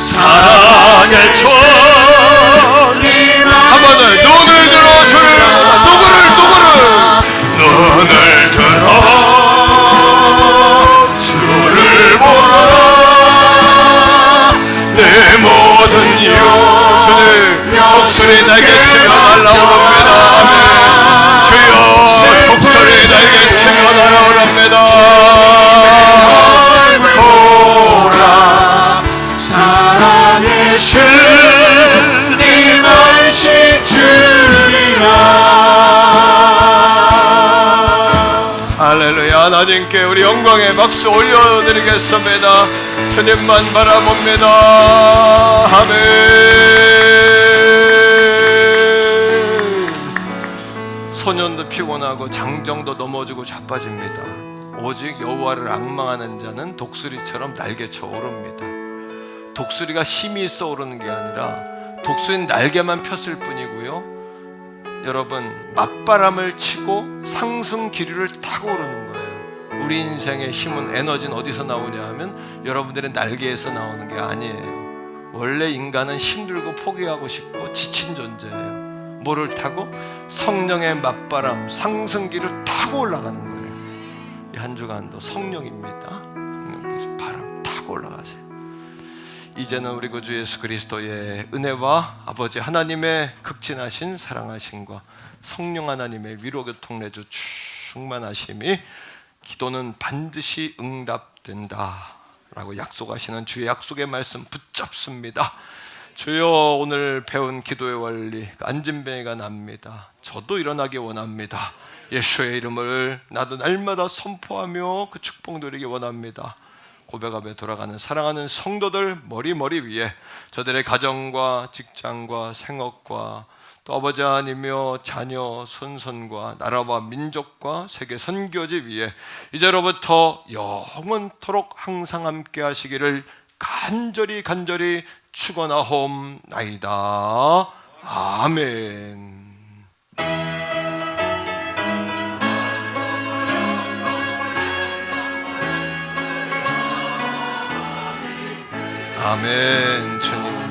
사랑의 주님 한 번 더 눈을 들어 주를 누구를 눈을 들어 주를 보라. 내 모든 주님 독수리 날개 치며 날아오랍니다. 주여 독수리 날개 치며 날아오랍니다. 보라. 사랑의 주님 안식 주리라. 할렐루야. 하나님께 우리 영광의 박수 올려드리겠습니다. 주님만 바라봅니다. 아멘. 소년도 피곤하고 장정도 넘어지고 자빠집니다. 오직 여호와를 앙망하는 자는 독수리처럼 날개쳐 오릅니다. 독수리가 힘이 있어 오르는 게 아니라 독수리는 날개만 폈을 뿐이고요. 여러분 맞바람을 치고 상승 기류를 타고 오르는 거예요. 우리 인생의 힘은 에너지는 어디서 나오냐 하면 여러분들의 날개에서 나오는 게 아니에요. 원래 인간은 힘들고 포기하고 싶고 지친 존재예요. 뭐를 타고? 성령의 맞바람 상승기를 타고 올라가는 거예요. 이 한 주간도 성령입니다. 성령께서 바람 타고 올라가세요. 이제는 우리 구주 예수 그리스도의 은혜와 아버지 하나님의 극진하신 사랑하심과 성령 하나님의 위로교통내주 충만하심이 기도는 반드시 응답된다 라고 약속하시는 주의 약속의 말씀 붙잡습니다. 주여, 오늘 배운 기도의 원리 안진뱅이가 납니다. 저도 일어나기 원합니다. 예수의 이름을 나도 날마다 선포하며 그 축복 누리기 원합니다. 고백 앞에 돌아가는 사랑하는 성도들 머리 위에 저들의 가정과 직장과 생업과 또 아버지 하나님이며 자녀 손손과 나라와 민족과 세계 선교지 위에 이제로부터 영원토록 항상 함께 하시기를 간절히 축원하옵나이다. 아멘. 아멘. 주님